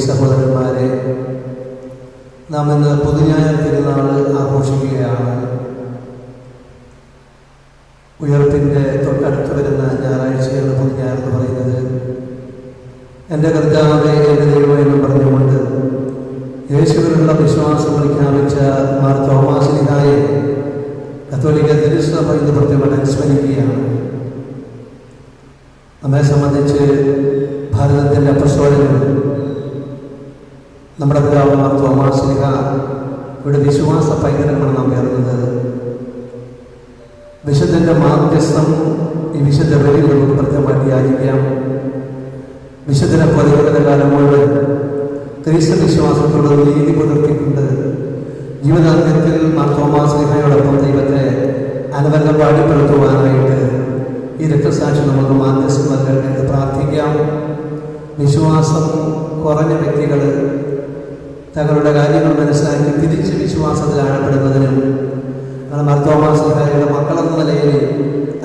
സഹോദരന്മാരെ, നാം ഇന്ന് പൊതുഞായ തിരുനാൾ ആഘോഷിക്കുകയാണ്. ഉയർപ്പിൻ്റെ തൊട്ടടുത്ത് വരുന്ന ഞായറാഴ്ചയാണ് പൊതുഞായർ എന്ന് പറയുന്നത്. എൻ്റെ കർത്താവേ, എൻ്റെ ദൈവമേ എന്ന് പറഞ്ഞുകൊണ്ട് യേശുവിനുള്ള വിശ്വാസം പ്രഖ്യാപിച്ച മാർ തോമാസ് ശ്ലീഹായെ കത്തോലിക്ക തിരുസഭ ഇന്ന് പ്രത്യേകം അനുസ്മരിക്കുകയാണ്. നമ്മെ സംബന്ധിച്ച് ഭാരതത്തിൻ്റെ അപ്പസ്തോലനും നമ്മുടെ പിതാവ് മാർ തോമാസ് ശ്ലീഹ ഇവിടെ വിശ്വാസ പൈതൃകമാണ് നാം കയറുന്നത്. വിശുദ്ധൻ്റെ മാധ്യസ്ഥം ഈ വിശുദ്ധ ബലിയിൽ നമുക്ക് പ്രത്യേകമായിട്ട് യാചിക്കാം. വിശുദ്ധനെ പതിവുകളുടെ കാലം മുഴുവൻ ക്രിസ്തു വിശ്വാസത്തോട് നീതി പുലർത്തിക്കൊണ്ട് ജീവിതാന്ത്യത്തിൽ മാർ തോമാസ് ശ്ലീഹയോടൊപ്പം ദൈവത്തെ അനവരം പാടിപ്പെടുത്തുവാനായിട്ട് ഈ രക്തസാക്ഷി നമുക്ക് മാധ്യസ്ഥം നൽകേണ്ടത് പ്രാർത്ഥിക്കാം. വിശ്വാസം കുറഞ്ഞ വ്യക്തികൾ തങ്ങളുടെ കാര്യങ്ങൾ മനസ്സിലാക്കി തിരിച്ച് വിശ്വാസത്തിൽ ആഴപ്പെടുന്നതിനും മാർ തോമാസ് ശ്ലീഹായുടെ മക്കളെന്ന നിലയിൽ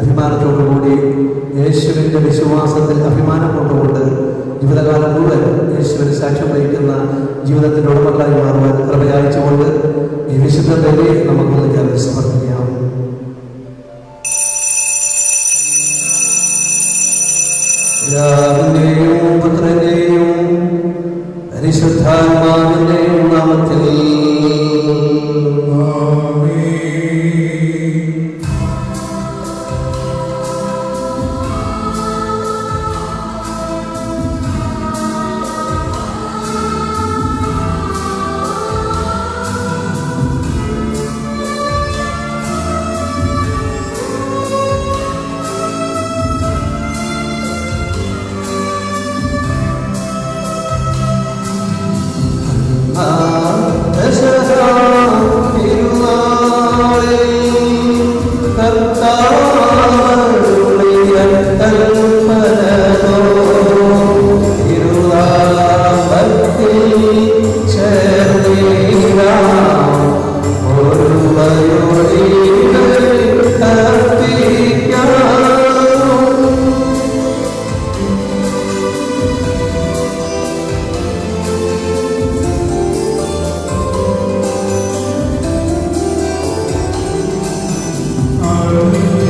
അഭിമാനത്തോടുകൂടി യേശുവിൻ്റെ വിശ്വാസത്തിൽ അഭിമാനം കൊണ്ടുകൊണ്ട് ജീവിതകാലം മുഴുവൻ യേശുവിന് സാക്ഷ്യം വഹിക്കുന്ന ജീവിതത്തിൻ്റെ ഉടമകളായി മാറുവാൻ കൃപയായിച്ചുകൊണ്ട് ഈ വിശുദ്ധ ബലി നമുക്കൊന്ന് ചേർത്ത് സമർപ്പിക്കാം. പിതാവിന്റെയും പുത്രന്റെയും പരിശുദ്ധാത്മാവിന്റെയും നാമത്തിൽ Amen.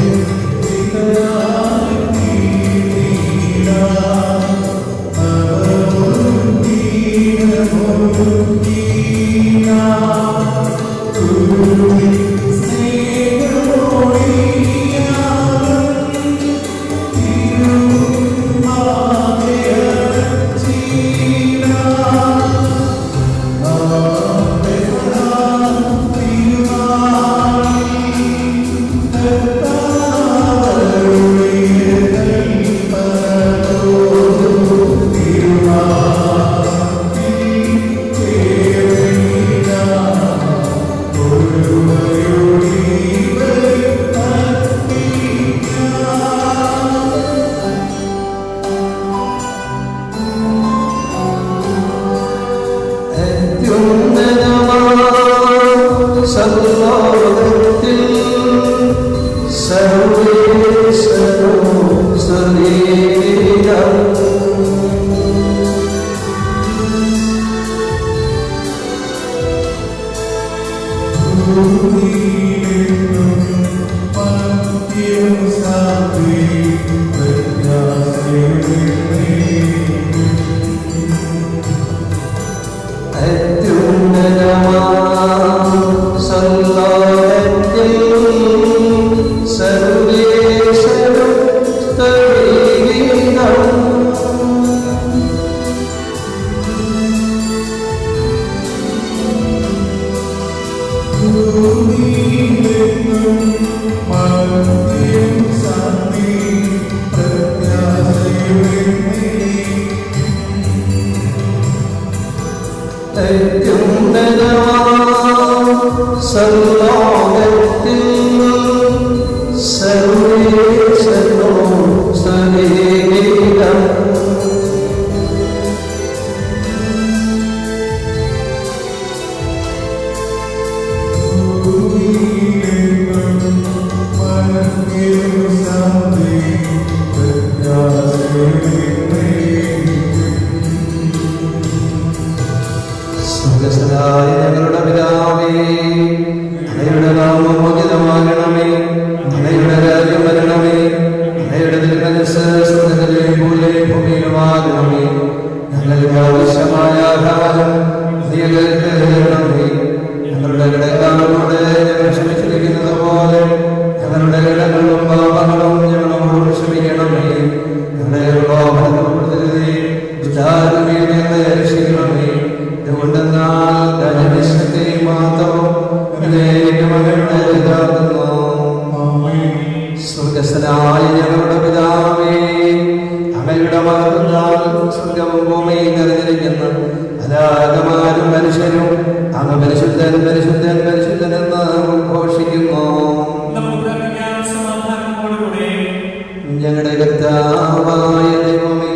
രാജാവായ ദൈവമേ,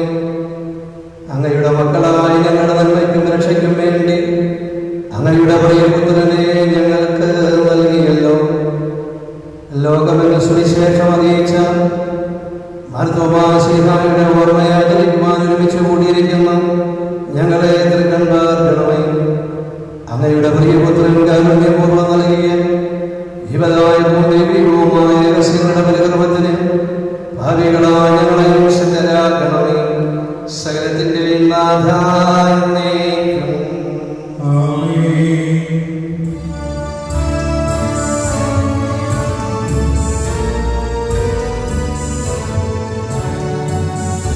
അങ്ങയുടെ മക്കളായ ഞങ്ങളുടെ നന്മയ്ക്കും രക്ഷയ്ക്കും വേണ്ടി അങ്ങയുടെ പ്രിയപുത്രനെ ഞങ്ങൾക്ക് നൽകിയല്ലോ. ലോകമെന്ന സുവിശേഷം അറിയിച്ച മാർത്തോമാശ്ലീഹായുടെ ഓർമ്മയെ ആചരിക്കുവാൻ ഒരുമിച്ച് കൂടിയിരിക്കുന്ന ഞങ്ങളെ തൃക്കൺപാർക്കണമേ. അങ്ങയുടെ പ്രിയപുത്രൻ കാരുണ്യപൂർവ്വം നൽകിയ ജീവദായകവും ദൈവികവുമായ രഹസ്യങ്ങളുടെ പരികർമ്മത്തിന് ഭാവികളായ ഞങ്ങളെയും സിദ്ധരാക്കണമേ. സകലത്തിന്റെയും നാഥായ എന്നേക്കും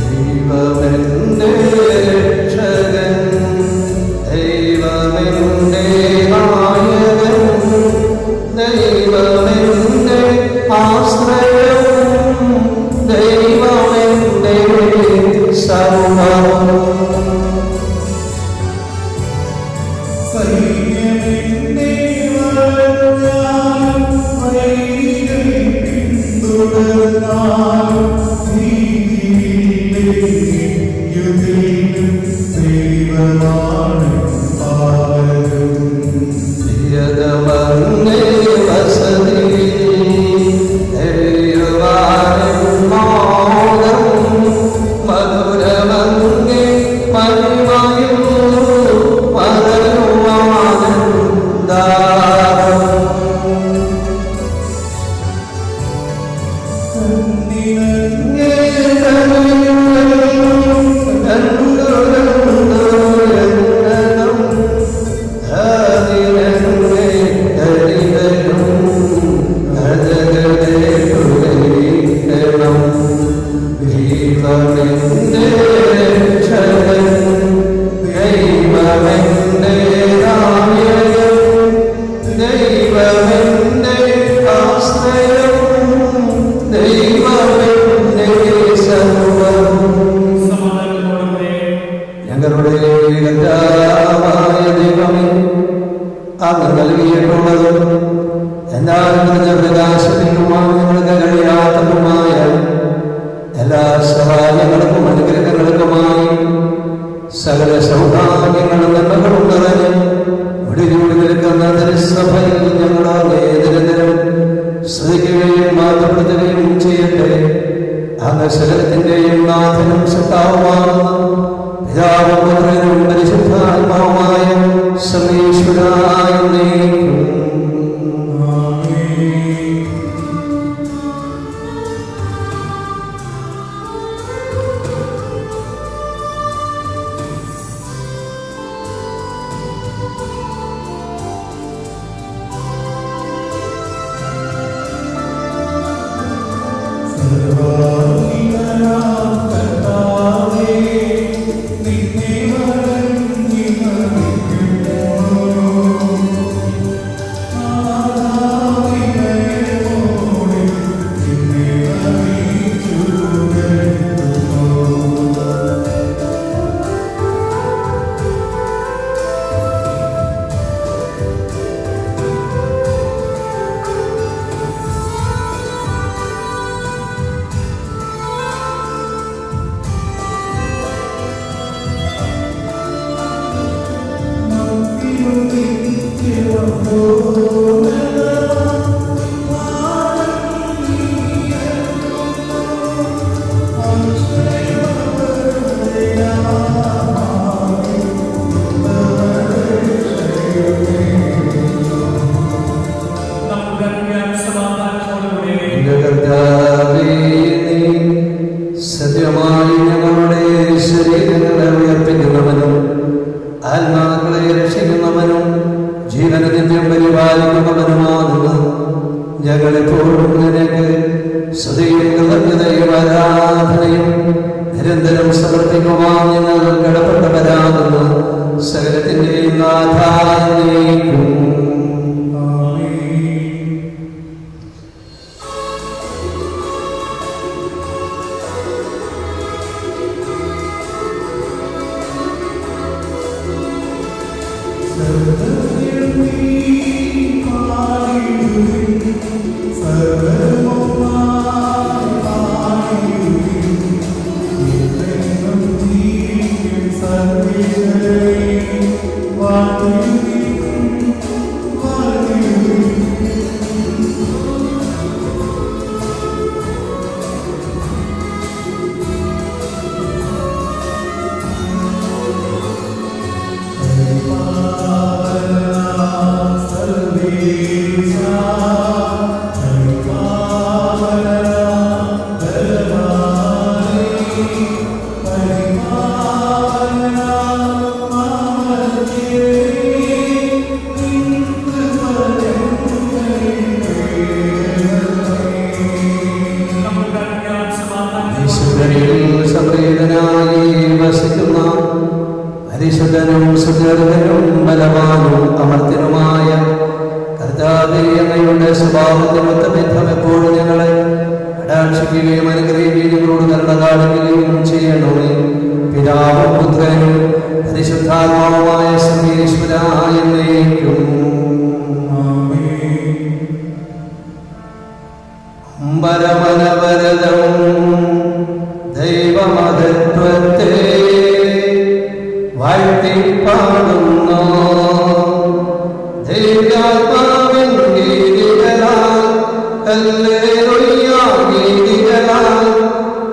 ദൈവമെന്റെ രക്ഷകൻ, ദൈവമെന്റെ നായകൻ, ദൈവമെന്റെ ആശ്രയം, ദൈവമെന്റെ സർവ്വം. സൈന്യമെന്റെ ദൈവമാണ് യദവന്നേ വസതി ദൈവവാരം മധുരമങ്ങേ മഹിമയും മധുരമാനന്ദാരം. ഞങ്ങളുടെ കർത്താവായ ദൈവമേ, അങ്ങ് നൽകിയിട്ടുള്ളതും എന്നാലും പ്രകാശത്തിനുമായ ഞങ്ങൾക്ക് കഴിയാത്തതുമായ എല്ലാ സഹായങ്ങൾക്കും അനുഗ്രഹങ്ങൾക്കുമായി സകല സൗഭാഗ്യങ്ങളും നന്മകളും നിറഞ്ഞ് ഒടുകൂടി നിൽക്കുന്ന തിരുസഭയിൽ ഞങ്ങളെ നിരന്തരം സ്തുതിക്കുകയും മാതൃപ്പെടുത്തുകയും ചെയ്യട്ടെ. അങ്ങ് സകലത്തിന്റെയും നാഥനും സത്താവുമാകുന്ന പിതാവും പുത്രനും പരിശുദ്ധാത്മാവുമായ സർവ്വേശ്വരായ എന്നേക്കും. സത്യമായി ഞങ്ങളുടെ ശരീരങ്ങളെ ഉയർപ്പിക്കുന്നവനും ആത്മാക്കളെ രക്ഷിക്കുന്നവനും ജീവന നിത്യം പരിപാലിക്കുന്നവനുമാകുന്നു. ഞങ്ങളെപ്പോഴും നിനക്ക് സ്തുതിയും കൃതജ്ഞതയും ആരാധനയും നിരന്തരം സമർപ്പിക്കുവാൻ ഞങ്ങൾ കടപ്പെട്ടവരാകുന്നു. സകലത്തിന്റെയും നാഥായേക്കും. സർവ്വ അവിടുത്തെ ബന്ധം എപ്പോഴും ഞങ്ങളെ കടാക്ഷിക്കുകയും അനുഗ്രഹിക്കുകയും ഞങ്ങളോട് കരുണ കാണിക്കുകയും ചെയ്യണമേ. പിതാവും പുത്രനും പരിശുദ്ധാത്മാവുമായ സർവ്വേശ്വരായ എന്നേക്കും അമ്പരമനവരതം ദൈവമഹത്വത്തെ വാഴ്ത്തിപ്പാടുന്നു. ദൈവാത്മാവിൻ ഗീതികളാൽ ഹല്ലേലൂയ ഗീതികളാൽ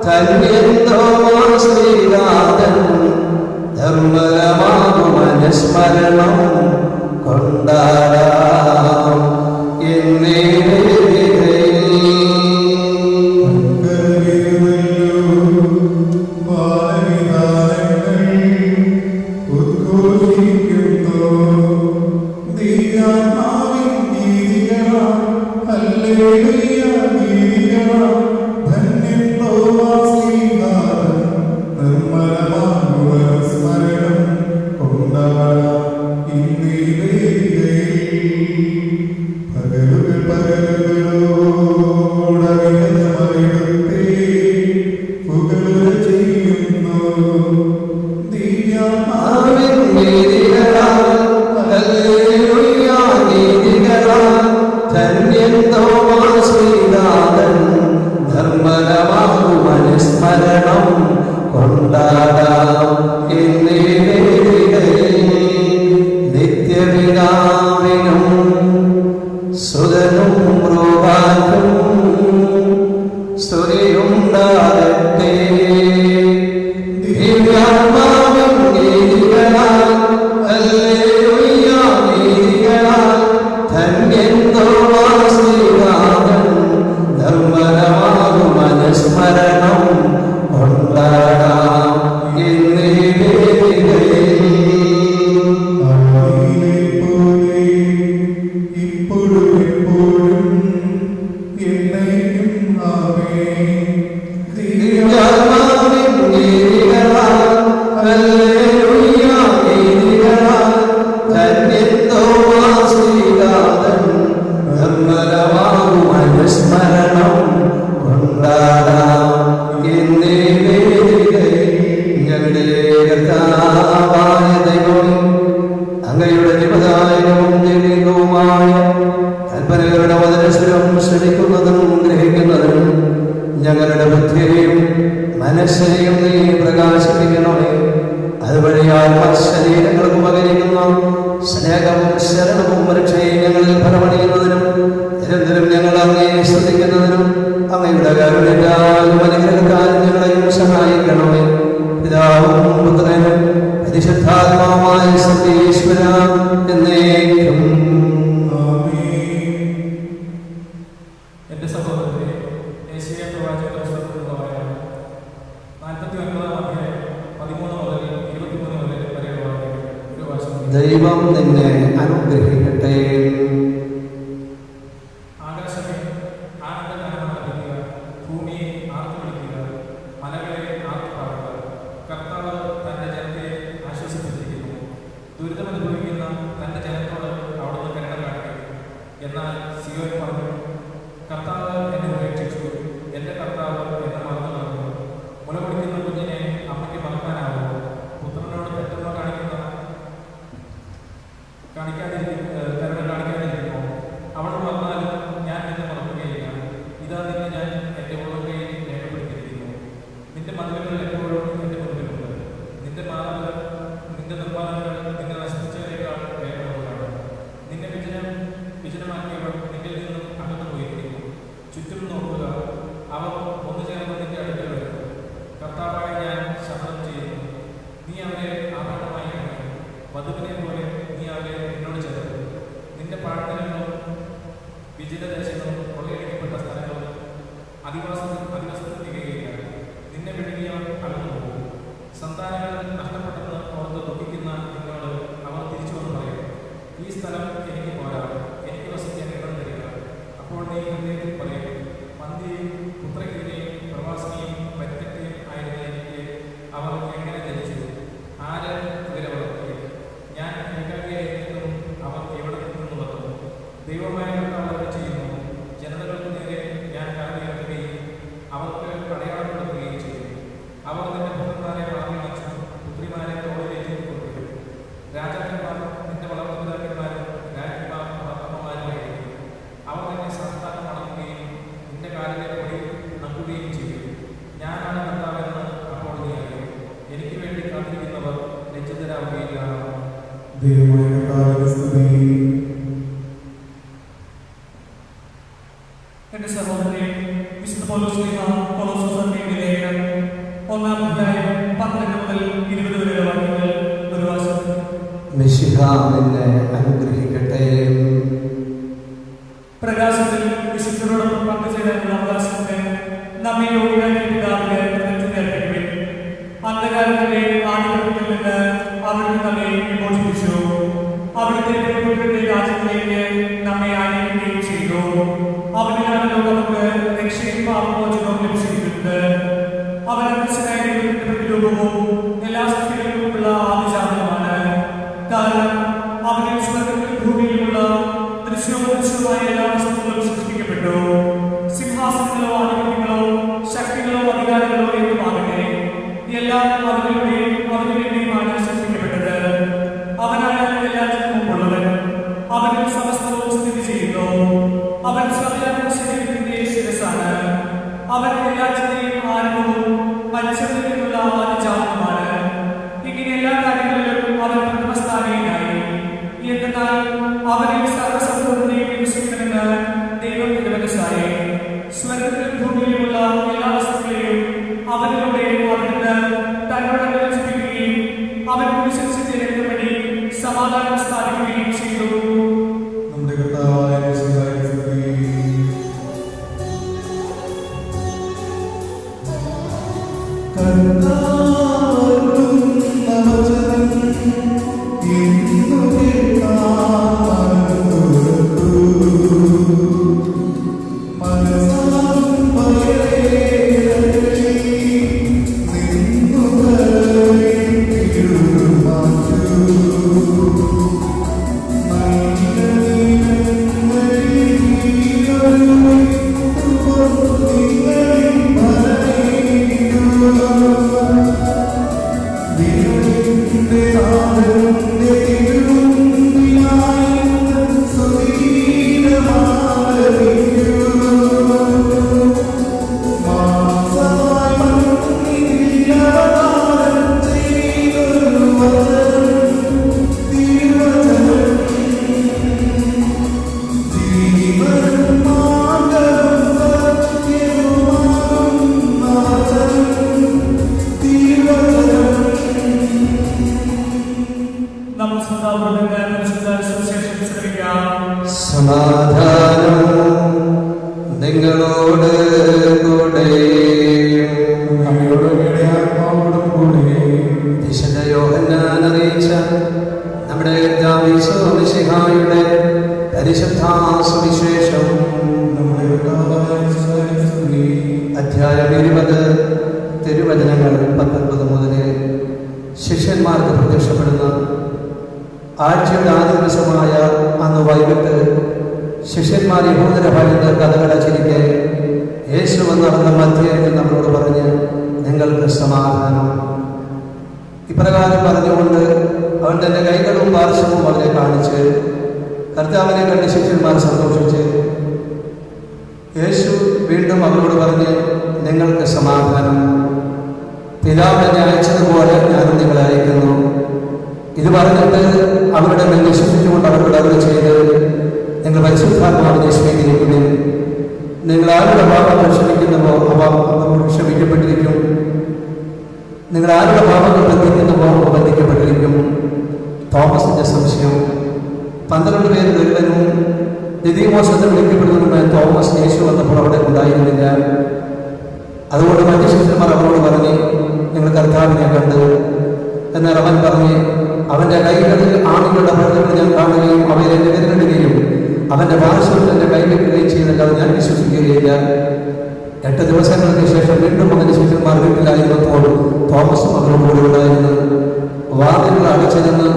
ധന്യൻ തോമാസ് ശ്രീനാഥൻ ധർമ്മരമാകും അനുസ്മരണം കൊണ്ടാടാം എന്നേ ദൈവം നിന്നെ അനുഗ്രഹിക്കട്ടെ. ആകാശമേ ആനന്ദഗാനമാലപിക്കുക, ഭൂമിയെ ആർത്തുവിളിക്കുക, മലകളെ ആർത്തുപാടുക. കർത്താവ് തന്റെ ജനത്തെ ആശ്വസിപ്പിച്ചിരിക്കുന്നു. ദുരിതമനുഭവിക്കുന്ന തന്റെ ജനത്തോട് അവിടുന്ന് കരുണ കാണിക്കും. എന്നാൽ സിയോൻ പറഞ്ഞു, കർത്താവ് എന്നെ ഉപേക്ഷിച്ചു, എന്റെ കർത്താവ് എന്നെ മറന്നു കളഞ്ഞു. മുലകുടിക്കുന്ന കുഞ്ഞിനെ അമ്മയ്ക്ക് മറക്കാനാവുമോ? പുത്രനോട് പെട്ടെന്ന് കരുണ കാണിക്കാതിരിക്കുമോ? അവൾ വന്നാലും ഞാൻ നിന്നെ മറക്കുകയില്ല. ഇതാ നിന്നെ ഞാൻ എൻ്റെ ഉള്ളകയിൽ രേഖപ്പെടുത്തിയിരിക്കുന്നു. നിന്റെ മതിലുകൾ എപ്പോഴും എൻ്റെ മുൻപിലുണ്ട്. നിന്റെ മാർഗങ്ങൾ, നിന്റെ നിർമ്മാണങ്ങൾ നിന്നെ നശിപ്പിച്ചതിനേക്കാൾ വേഗമുള്ളതാണ്. നിന്നെ വിജനമാക്കിയവർ നിന്നിൽ നിന്നും അകന്നു പോയിരിക്കുന്നു. ചുറ്റും നോക്കുക, അവർ ഒന്നു ചേർന്ന് നിന്റെ അടുക്കൽ വരും. കർത്താവായ ഞാൻ ശബ്ദം ചെയ്യുന്നു, നീ അവരെ ആഭരണമായി അണിയും. വധുവിനെ പോലെ നീ അവരെ എന്നോട് ചേർത്ത്. നിന്റെ പാഴ്നിലങ്ങളും വിജിതദേശങ്ങളും കൊള്ളയടിക്കപ്പെട്ട സ്ഥലങ്ങളും അധിവാസത്തിന് തികയില്ല. നിന്നെ വിഴുങ്ങിയവർ അകന്നു പോകും. സന്താനങ്ങൾ നഷ്ടപ്പെട്ടെന്ന് ഓർത്ത് ദുഃഖിക്കുന്ന നിന്നോട് അവർ തിരിച്ചു വന്ന് പറയും, ഈ സ്ഥലം എനിക്ക് പോരാ, എനിക്ക് വസിക്കാൻ ഇടം തരിക. അപ്പോൾ നീ ഹൃദയത്തിൽ പറയും, എന്റെ സഹോദരനെ, വിശുദ്ധ പൗലോസ് ശ്ലീഹാ കൊളോസ്യർക്കെഴുതിയ ലേഖനം 1-ാം അധ്യായം 12 മുതൽ 20 വരെയുള്ള വാക്യങ്ങൾ ഒരു വാസത്തിൽ. മിശിഹ നിന്നെ അനുഗ്രഹിക്കട്ടെ. പ്രകാശത്തിൽ വിശുദ്ധരോടൊപ്പം പങ്കുചേരാനുള്ള അവകാശത്തിന് നമ്മെ യോഗ്യരാക്കിയ പിതാവിനെ അർപ്പിക്കുവിൻ. അന്ധകാരത്തിന്റെ ആധിപത്യത്തിൽ നിന്ന് അവിടുന്ന് നമ്മെ വിമോചിപ്പിച്ചു. അവിടുത്തെ പ്രിയപുത്രന്റെ രാജ്യത്തിലേക്ക് നമ്മെ ആനയിക്കുകയും ചെയ്തു. അവനിലാണല്ലോ നമുക്ക് രക്ഷയും പാപമോചനവും ലഭിച്ചിരിക്കുന്നത്. അവൻ അദൃശ്യനായ ദൈവത്തിന്റെ പ്രതിരൂപവും എല്ലാ സൃഷ്ടികൾക്കുമുള്ള ആദിജാതനുമാണ്. കാരണം അവനിൽ സ്വർഗ്ഗത്തിലും ഭൂമിയിലുമുള്ള ദൃശ്യവും ദൃശ്യവുമായ എല്ലാ വസ്തുക്കളും സൃഷ്ടിക്കപ്പെട്ടു. സിംഹാസനങ്ങളോ ആധിപത്യങ്ങളോ ശക്തികളോ അധികാരങ്ങളോ ഏതുമാകട്ടെ, എല്ലാം അവനിലൂടെയും അവനു വേണ്ടിയുമാണ് സൃഷ്ടിക്കപ്പെട്ടത്. അവനാണ് എല്ലാത്തിനും മുമ്പുള്ളവൻ. അവനിൽ സമസ്തവും സ്ഥിതി ചെയ്യുന്നു. അവൻ ശരീരത്തിന്റെ ശിരസ്സാണ്. അവൻ എല്ലാത്തിന്റെയും ആരംഭവും മനുഷ്യരിൽ നിന്നുള്ള ആദിജാതനുമാണ്. ഇങ്ങനെ എല്ലാ കാര്യങ്ങളിലും അവൻ പ്രഥമസ്ഥാനീയനായി. എന്നാൽ അവനിൽ സർവ്വസമ്പൂർണ്ണതയും വികസിക്കണമെന്ന് ദൈവം തിരുമനസ്സായി. സ്വർഗ്ഗത്തിലും ഭൂമിയിലുമുള്ള എല്ലാ വസ്തുക്കളെയും അവനിലൂടെ അവിടുന്ന് തന്നോട് അനുസരിപ്പിക്കുകയും അവൻ വിശ്വസിച്ച് രംഗപ്പടി സമാധാനം സ്ഥാപിക്കുകയും ചെയ്തു. നമ്മുടെ കർത്താവായ യേശുക്രിസ്തുവേ, സമാധാനം നിങ്ങളോട് കൂടെ. വിശുദ്ധ യോഹന്നാൻ അറിയിച്ച നമ്മുടെ മിശിഹായുടെ പരിശുദ്ധ സുവിശേഷം അധ്യായം 20 തിരുവചനങ്ങൾ 19 മുതൽ. ശിഷ്യന്മാർക്ക് പ്രത്യക്ഷപ്പെടുന്ന ആഴ്ചയുടെ ആദ്യ ദിവസമായ അന്ന് വൈകിട്ട് ശിഷ്യന്മാർ യഹൂദരെ ഭയന്ന് കഥകളച്ചിരിക്കെ യേശു വന്നവരുടെ മധ്യേ നമ്മളോട് പറഞ്ഞ് നിങ്ങൾക്ക് സമാധാനം. ഇപ്രകാരം പറഞ്ഞുകൊണ്ട് അവൻ തൻ്റെ കൈകളും പാർശ്വവും അവരെ കാണിച്ച് കർത്താവിനെ കണ്ട് ശിഷ്യന്മാർ സന്തോഷിച്ച് യേശു വീണ്ടും അവരോട് പറഞ്ഞ് നിങ്ങൾക്ക് സമാധാനം. പിതാവ് എന്നെ അയച്ചതുപോലെ ഞാനും നിങ്ങളെ അയക്കുന്നു. ഇത് പറഞ്ഞിട്ട് അവരുടെ മേൽ വിശ്വസിച്ചുകൊണ്ട് അവരോട് അരുളി ചെയ്ത് നിങ്ങൾ പരിശുദ്ധാത്മാവിനെ സ്വീകരിക്കുവിൻ. നിങ്ങൾ ആരുടെ പാപങ്ങൾ ക്ഷമിക്കുന്നുവോ അവ അവരോട് ക്ഷമിക്കപ്പെട്ടിരിക്കും. നിങ്ങൾ ആരുടെ പാപങ്ങൾ ബന്ധിക്കുന്നുവോ അവ ബന്ധിക്കപ്പെട്ടിരിക്കും. തോമസിന്റെ സംശയം. 12 പേരിൽ ഒരുവനും ദിദിമോസ് വിളിക്കപ്പെടുന്നതുമായ തോമസ് യേശു വന്നപ്പോൾ അവിടെ ഉണ്ടായിരുന്നില്ല. അതുകൊണ്ട് മറ്റു ശിഷ്യന്മാർ അവരോട് പറഞ്ഞ് നിങ്ങൾ കർത്താവിനെ കണ്ടു. എന്നാൽ അവൻ പറഞ്ഞ് അവൻ്റെ കൈകളിൽ ആണികളുടെ പ്രതകൾ ഞാൻ കാണുകയും അവയിൽ എന്നെ വിരലിടുകയും അവൻ്റെ പാർശ്വത്തിൽ എന്നെ കൈവയ്ക്കുകയും ചെയ്തിട്ട് ഞാൻ വിശ്വസിക്കുകയില്ല. 8 ദിവസങ്ങൾക്ക് ശേഷം വീണ്ടും അവൻ്റെ ശിഷ്യന്മാർ വീട്ടിലായിരുന്നപ്പോൾ തോമസും അവരോട് കൂടെ ഉണ്ടായിരുന്നു. വാതിലുകൾ അടച്ചിരുന്ന്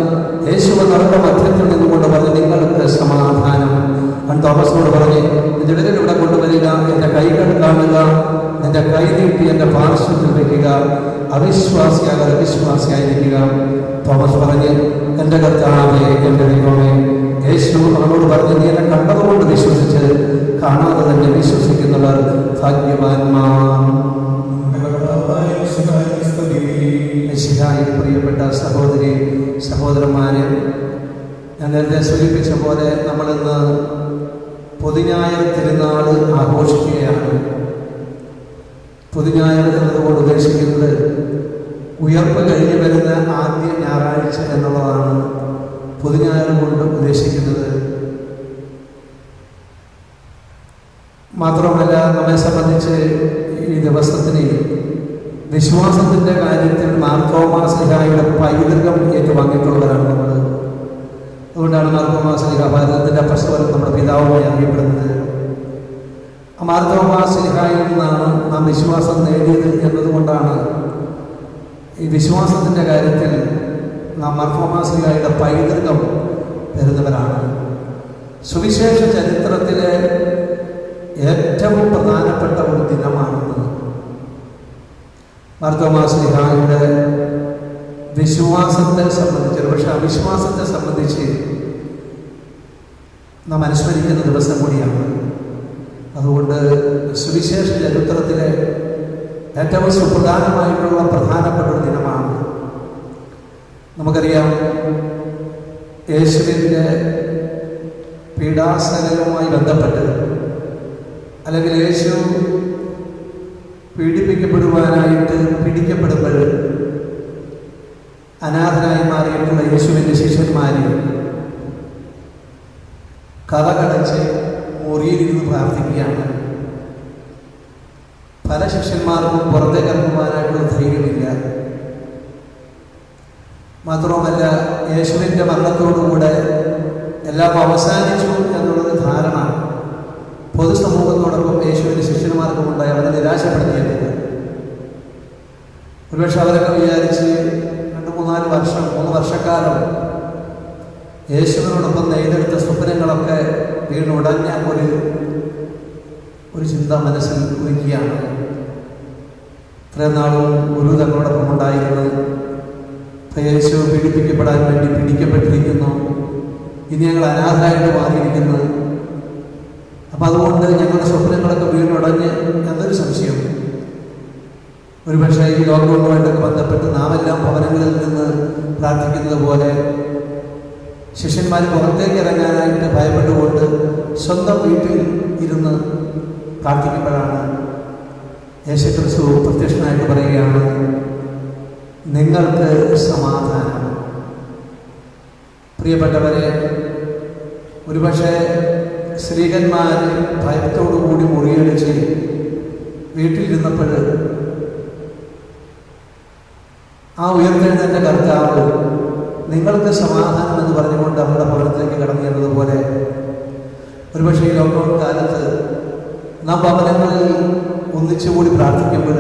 യേശു നടന്ന മധ്യത്തിൽ നിന്നുകൊണ്ട് പറഞ്ഞ് നിങ്ങൾക്ക് സമാധാനം. അവൻ തോമസിനോട് പറഞ്ഞ് നിന്റെ വിരലിവിടെ കൊണ്ടുവരിക, എൻ്റെ കൈകൾ കാണുക, നിന്റെ കൈ നീട്ടി എൻ്റെ പാർശ്വത്തിൽ വയ്ക്കുക, അവിശ്വാസിയാകാതെ വിശ്വാസിയായിരിക്കുക. തോമസ് പറഞ്ഞ് എൻ്റെ കർത്താവേ, എൻ്റെ ദൈവമേ. യേശു അവനോട് പറഞ്ഞ് നീ എന്നെ കണ്ടതുകൊണ്ട് വിശ്വസിച്ച് കാണാതെ തന്നെ വിശ്വസിക്കുന്നവർ ഭാഗ്യവാന്മാർ. പ്രിയപ്പെട്ട സഹോദരി സഹോദരന്മാരെ, ഞാൻ നേരത്തെ സൂചിപ്പിച്ച പോലെ നമ്മളിന്ന് പൊതുഞായർ തിരുനാൾ ആഘോഷിക്കുകയാണ്. പൊതുഞായർ എന്നതുകൊണ്ട് ഉദ്ദേശിക്കുന്നത് ഉയർപ്പ് കഴിഞ്ഞു വരുന്ന ആദ്യ ഞായറാഴ്ച എന്നുള്ളതാണ് പൊതുഞായർ കൊണ്ട് ഉദ്ദേശിക്കുന്നത്. മാത്രമല്ല, നമ്മെ സംബന്ധിച്ച് ഈ ദിവസത്തിന് വിശ്വാസത്തിൻ്റെ കാര്യത്തിൽ മാർത്തോമാ ശ്ലീഹായുടെ പൈതൃകം ഏറ്റുവാങ്ങിയിട്ടുള്ളവരാണ് നമ്മൾ. അതുകൊണ്ടാണ് മാർത്തോമാ ശ്ലീഹ ഭാരതത്തിൻ്റെ അപ്പസ്തലൻ നമ്മുടെ പിതാവുമായി അറിയപ്പെടുന്നത്. മാർത്തോമാ ശ്ലീഹായിൽ നിന്നാണ് നാം വിശ്വാസം നേടിയത് എന്നതുകൊണ്ടാണ് ഈ വിശ്വാസത്തിൻ്റെ കാര്യത്തിൽ നാം മാർത്തോമാ ശ്ലീഹായുടെ പൈതൃകം വരുന്നവരാണ്. സുവിശേഷ ചരിത്രത്തിലെ ഏറ്റവും പ്രധാനപ്പെട്ട ഒരു ദിനമാണെന്ന് മാർത്തോമാ ശ്ലീഹായുടെ വിശ്വാസത്തെ സംബന്ധിച്ച്, പക്ഷെ അവിശ്വാസത്തെ സംബന്ധിച്ച് നാം അനുസ്മരിക്കുന്ന ദിവസം കൂടിയാണ്. അതുകൊണ്ട് സുവിശേഷ ചരിത്രത്തിലെ ഏറ്റവും സുപ്രധാനമായിട്ടുള്ള പ്രധാനപ്പെട്ട ഒരു ദിനമാണ്. നമുക്കറിയാം, യേശുവിൻ്റെ പീഡാസകലവുമായി ബന്ധപ്പെട്ട്, അല്ലെങ്കിൽ യേശു പീഡിപ്പിക്കപ്പെടുവാനായിട്ട് പിടിക്കപ്പെടുമ്പോൾ അനാഥനായി മാറിയിട്ടുള്ള യേശുവിൻ്റെ ശിഷ്യന്മാർ കഥകടച്ച് മുറിയിലിരുന്ന് പ്രാർത്ഥിക്കുകയാണ്. പല ശിഷ്യന്മാർക്കും പുറത്തേക്ക് ഇറങ്ങുവാനായിട്ടുള്ള ധൈര്യമില്ല. മാത്രവുമല്ല, യേശുവിൻ്റെ മരണത്തോടുകൂടെ എല്ലാം അവസാനിച്ചു എന്നുള്ളൊരു ധാരണ പൊതുസമൂഹത്തോടൊപ്പം യേശുവിൻ്റെ ശിഷ്യന്മാർക്കും ഉണ്ടായി. അവരെ നിരാശപ്പെടുത്തിയിട്ടില്ല. ഒരുപക്ഷെ അവരൊക്കെ വിചാരിച്ച് 3 വർഷക്കാലം യേശുവിനോടൊപ്പം നെയ്തെടുത്ത സ്വപ്നങ്ങളൊക്കെ വീണുടഞ്ഞ ഒരു ചിന്ത മനസ്സിൽ ഒരുക്കിയാണ്. ഇത്രയും നാളും ഗുരു തങ്ങളോടൊപ്പം ഉണ്ടായിരുന്നു. യേശു പീഡിപ്പിക്കപ്പെടാൻ വേണ്ടി പിടിക്കപ്പെട്ടിരിക്കുന്നു. ഇനി ഞങ്ങൾ അനാഥരായിട്ട് മാറിയിരിക്കുന്നു. അപ്പം അതുകൊണ്ട് ഞങ്ങളുടെ സ്വപ്നങ്ങളൊക്കെ വീണുടഞ്ഞ് എന്നൊരു സംശയം. ഒരുപക്ഷെ ഈ ലോക്ക്ഡൗണുമായിട്ടൊക്കെ ബന്ധപ്പെട്ട് നാം എല്ലാം ഭവനങ്ങളിൽ നിന്ന് പ്രാർത്ഥിക്കുന്നത് പോലെ ശിഷ്യന്മാർ പുറത്തേക്ക് ഇറങ്ങാനായിട്ട് ഭയപ്പെട്ടുകൊണ്ട് സ്വന്തം വീട്ടിൽ ഇരുന്ന് പ്രാർത്ഥിക്കുമ്പോഴാണ് യേശുക്രിസ്തു പ്രത്യക്ഷനായിട്ട് പറയുകയാണ്, നിങ്ങൾക്ക് സമാധാനം. പ്രിയപ്പെട്ടവരെ, ഒരുപക്ഷെ സ്ത്രീകന്മാർ ഭയത്തോടുകൂടി മുറിയടിച്ച് വീട്ടിലിരുന്നപ്പോൾ ആ ഉയർത്തെഴുന്നേറ്റ കർത്താവ് നിങ്ങൾക്ക് സമാധാനം എന്ന് പറഞ്ഞുകൊണ്ട് അവരുടെ ഭവനത്തിലേക്ക് കടന്നു ചെന്നതുപോലെ ഒരുപക്ഷെ ഈ ലോക്ക്ഡൗൺ കാലത്ത് നാം ഭവനങ്ങളിൽ ഒന്നിച്ചുകൂടി പ്രാർത്ഥിക്കുമ്പോൾ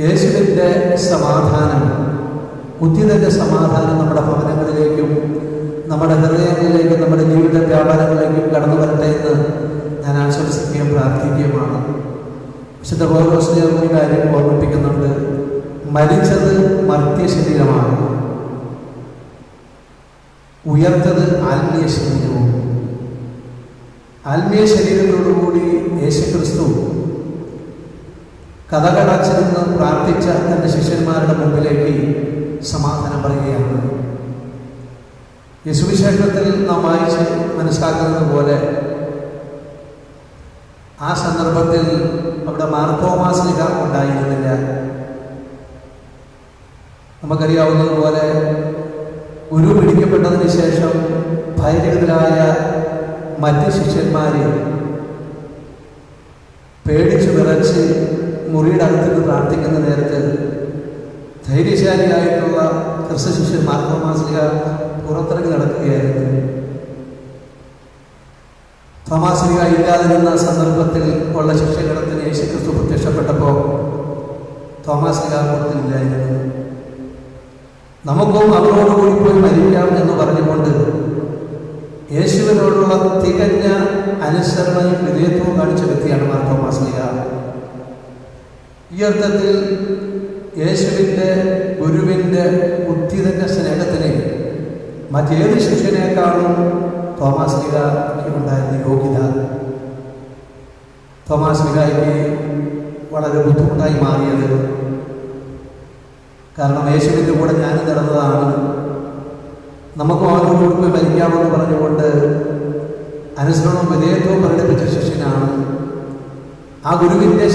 യേശുവിൻ്റെ സമാധാനം, ഉദ്ധിതൻ്റെ സമാധാനം നമ്മുടെ ഭവനങ്ങളിലേക്കും നമ്മുടെ ഹൃദയങ്ങളിലേക്കും നമ്മുടെ ജീവിത വ്യാപാരങ്ങളിലേക്കും കടന്നു വരട്ടെ എന്ന് ഞാൻ ആശംസിക്കുകയും പ്രാർത്ഥിക്കുകയുമാണ്. വിശുദ്ധ പൗലോസ് ഒരു കാര്യം ഓർമ്മിപ്പിക്കുന്നുണ്ട്. മരിച്ചത് മർത്യ ശരീരമാണ്, ഉയർത്തത് ആത്മീയ ശരീരവും. ആത്മീയ ശരീരത്തോടുകൂടി യേശുക്രിസ്തു കഥകടച്ചിരുന്ന് പ്രാർത്ഥിച്ച തൻ്റെ ശിഷ്യന്മാരുടെ മുമ്പിലേക്ക് സമാധാനം പറയുകയാണ്. യേശുവിശേഷത്തിൽ നാം വായിച്ച് മനസ്സിലാക്കുന്നത് പോലെ ആ സന്ദർഭത്തിൽ അവിടെ മാർത്തോമാ ശ്ലീഹ ഉണ്ടായിരുന്നില്ല. നമുക്കറിയാവുന്നതുപോലെ ഗുരു പിടിക്കപ്പെട്ടതിന് ശേഷം ഭയരഹിതരായ മറ്റ് ശിഷ്യന്മാർ പേടിച്ചു വിറച്ച് മുറിയുടെ അകത്ത് പ്രാർത്ഥിക്കുന്ന നേരത്ത് ധൈര്യശാലിയായിട്ടുള്ള ക്രിസ്തു ശിഷ്യൻ മാർത്തോമാ ശ്ലീഹ പുറത്തിറങ്ങി നടക്കുകയായിരുന്നു. തോമാ ശ്ലീഹ ഇല്ലാതിരുന്ന സന്ദർഭത്തിൽ ഉള്ള ശിഷ്യഗണത്തിന് യേശുക്രിസ്തു പ്രത്യക്ഷപ്പെട്ടപ്പോൾ തോമാ ശ്ലീഹ പുറത്തില്ലായിരുന്നു. നമുക്കും അവരോടുകൂടി പോയി മരിക്കാം എന്ന് പറഞ്ഞുകൊണ്ട് യേശുവിനോടുള്ള തികഞ്ഞ അനുസരണയും വിധേയത്വവും കാണിച്ച വ്യക്തിയാണ് മാർത്തോമാ ശ്ലീഹ. ഈ അർത്ഥത്തിൽ യേശുവിൻ്റെ ഗുരുവിൻ്റെ ഉദ്ധിതൻ്റെ സ്നേഹത്തിന് മറ്റേത് ശിഷ്യനേക്കാളും തോമാ ശ്ലീഹയ്ക്ക് ഉണ്ടായിരുന്ന യോഗ്യത തോമാ ശ്ലീഹയ്ക്ക് വളരെ ബുദ്ധിമുട്ടായി മാറിയത്. കാരണം യേശുവിൻ്റെ കൂടെ ഞാൻ നടന്നതാണ്, നമുക്കും അവനോട് പോയി മരിക്കാമെന്ന് പറഞ്ഞുകൊണ്ട് അനുസരണവും വിധേയത്വവും പ്രകടിപ്പിച്ച ശിഷ്യനാണ്. ആ ഗുരുവിൻ്റെ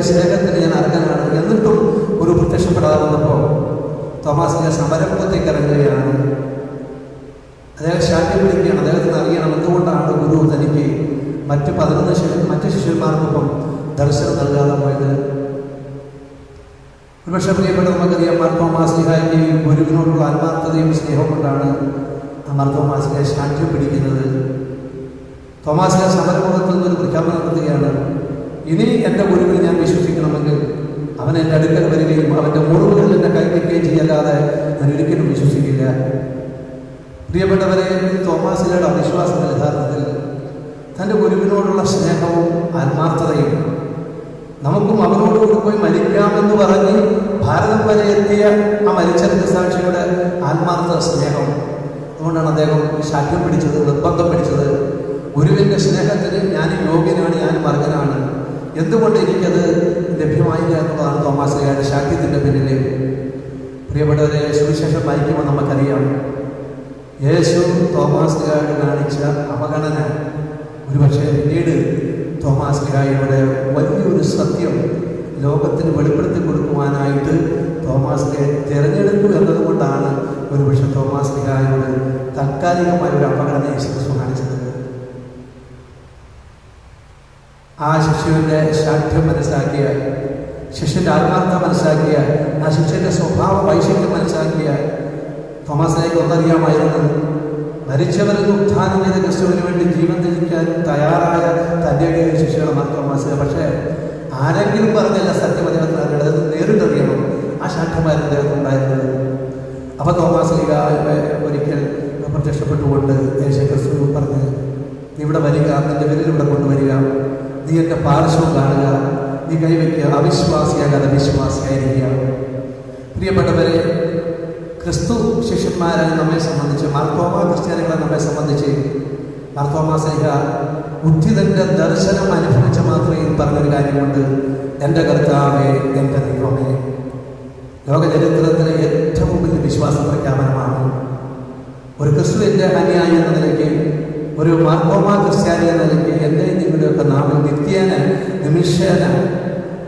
സ്നേഹത്തിന് ഞാൻ അർഹനാണ്. എന്നിട്ടും ഗുരു പ്രത്യക്ഷപ്പെടാതെ വന്നപ്പോൾ തോമാസിന്റെ സമരമുഖത്തേക്ക് ഇറങ്ങുകയാണ്. അദ്ദേഹം ശാഠ്യം പിടിക്കുകയാണ്. അദ്ദേഹത്തിന് അറിയണം എന്തുകൊണ്ടാണ് ഗുരു തനിക്ക് മറ്റ് ശിഷ്യന്മാർക്കൊപ്പം ദർശനം നൽകാതെ പോയത്. ഒരുപക്ഷെ പ്രിയപ്പെട്ട നമുക്കറിയാം, മാർത്തോമാസ്ലിഹായ്ക്ക് ഗുരുവിനോടുള്ള ആത്മാർത്ഥതയും സ്നേഹവും കൊണ്ടാണ് ആ മാർത്തോമാസ്ലിഹ ശാഠ്യം പിടിക്കുന്നത്. തോമാസ്ലിഹ സമരമുഖത്തിൽ നിന്നൊരു പ്രഖ്യാപനം നടത്തുകയാണ്: ഇനി എൻ്റെ ഗുരുവിൽ ഞാൻ വിശ്വസിക്കണമെങ്കിൽ അവൻ എൻ്റെ അടുക്കൽ വരികയും അവൻ്റെ മുറിവുകളിൽ എന്നെ കൈവയ്ക്കുകയും ചെയ്യല്ലാതെ ഞാൻ ഒരിക്കലും വിശ്വസിക്കില്ല. പ്രിയപ്പെട്ടവരെ, തോമാസ്ലിഹയുടെ അവിശ്വാസം യഥാർത്ഥത്തിൽ തൻ്റെ ഗുരുവിനോടുള്ള സ്നേഹവും ആത്മാർത്ഥതയും, നമുക്കും അവനോടുകൂടി പോയി മരിക്കാമെന്ന് പറഞ്ഞ് ഭാരതം വരെ എത്തിയ ആ മരിച്ച രക്തസാക്ഷിയുടെ ആത്മാർത്ഥ സ്നേഹം. അതുകൊണ്ടാണ് അദ്ദേഹം ശാഠ്യം പിടിച്ചത്, നിർബന്ധം പിടിച്ചത്. ഗുരുവിൻ്റെ സ്നേഹത്തിന് ഞാൻ യോഗ്യനാണ്, ഞാൻ അർഹനാണ്, എന്തുകൊണ്ട് എനിക്കത് ലഭ്യമായില്ല എന്നുള്ളതാണ് തോമാസ്ലിഹയുടെ ശാഠ്യത്തിൻ്റെ പിന്നിൽ. പ്രിയപ്പെട്ടവരെ, സുവിശേഷം വായിക്കുമ്പോൾ നമുക്കറിയാം, യേശു തോമാസ്ലിഹയോട് കാണിച്ച അവഗണന ഒരുപക്ഷെ പിന്നീട് തോമാസ്ലിഹയുടെ വലിയൊരു സത്യം ലോകത്തിന് വെളിപ്പെടുത്തി കൊടുക്കുവാനായിട്ട് തോമാസ്ലിഹയെ തിരഞ്ഞെടുത്തു എന്നതുകൊണ്ടാണ് ഒരുപക്ഷെ തോമാസ്ലിഹയോട് താൽക്കാലികമായ ഒരു അവഗണന യേശു കാണിച്ചത്. ആ ശിശുവിൻ്റെ ശാഠ്യം മനസ്സിലാക്കിയ, ശിഷ്യൻ്റെ ആത്മാർത്ഥത മനസ്സിലാക്കിയ, ആ ശിഷ്യൻ്റെ സ്വഭാവ വൈശിഷ്ട്യം മനസ്സിലാക്കിയ തോമാസ്ലിഹയ്ക്ക് ഒന്നറിയാമായിരുന്നു: മരിച്ചവരിൽ ഉത്ഥാനം ചെയ്ത ക്രിസ്തുവിന് വേണ്ടി ജീവൻ ത്യജിക്കാൻ തയ്യാറായ തൻ്റെ ശിഷ്യയുടെ മാർത്തോമാസ്ലിഹ. പക്ഷേ ആരെങ്കിലും പറഞ്ഞല്ല സത്യം അദ്ദേഹത്തിന് അറിയണം, അത് നേരിട്ടറിയണം. ആ ശാഠ്യമായിരുന്നു അദ്ദേഹത്തിനുണ്ടായിരുന്നത്. അപ്പോൾ തോമാസ്ലിഹ ഒരിക്കൽ പ്രത്യക്ഷപ്പെട്ടുകൊണ്ട് യേശു ക്രിസ്തു പറഞ്ഞ്: നീ ഇവിടെ വരിക, നിൻ്റെ വിരൽ ഇവിടെ കൊണ്ടുവരിക, നീ എൻ്റെ പാർശ്വം കാണുക, നീ കൈവയ്ക്കുക, അവിശ്വാസിയാകാതെ വിശ്വാസിയായിരിക്കുക. പ്രിയപ്പെട്ടവരെ, ക്രിസ്തു ശിഷ്യന്മാരായി നമ്മെ സംബന്ധിച്ച്, മാർത്തോമാ ക്രിസ്ത്യാനികളെ നമ്മെ സംബന്ധിച്ച്, മാർത്തോമാസ്ലിഹ ഉദ്ധിതൻ്റെ ദർശനം അനുഭവിച്ച മാത്രമേ പറഞ്ഞൊരു കാര്യമുണ്ട്: എൻ്റെ കർത്താവേ, എൻ്റെ ദൈവമേ. ലോകചരിത്രത്തിലെ ഏറ്റവും വലിയ വിശ്വാസ പ്രഖ്യാപനമാണ്. ഒരു ക്രിസ്തുവിൻ്റെ അനുയായി എന്ന നിലയ്ക്ക്, ഒരു മാർത്തോമാ ക്രിസ്ത്യാനി എന്ന നിലയ്ക്ക് എൻ്റെയും നിങ്ങളുടെയൊക്കെ നാമം നിത്യേന നിമിഷേന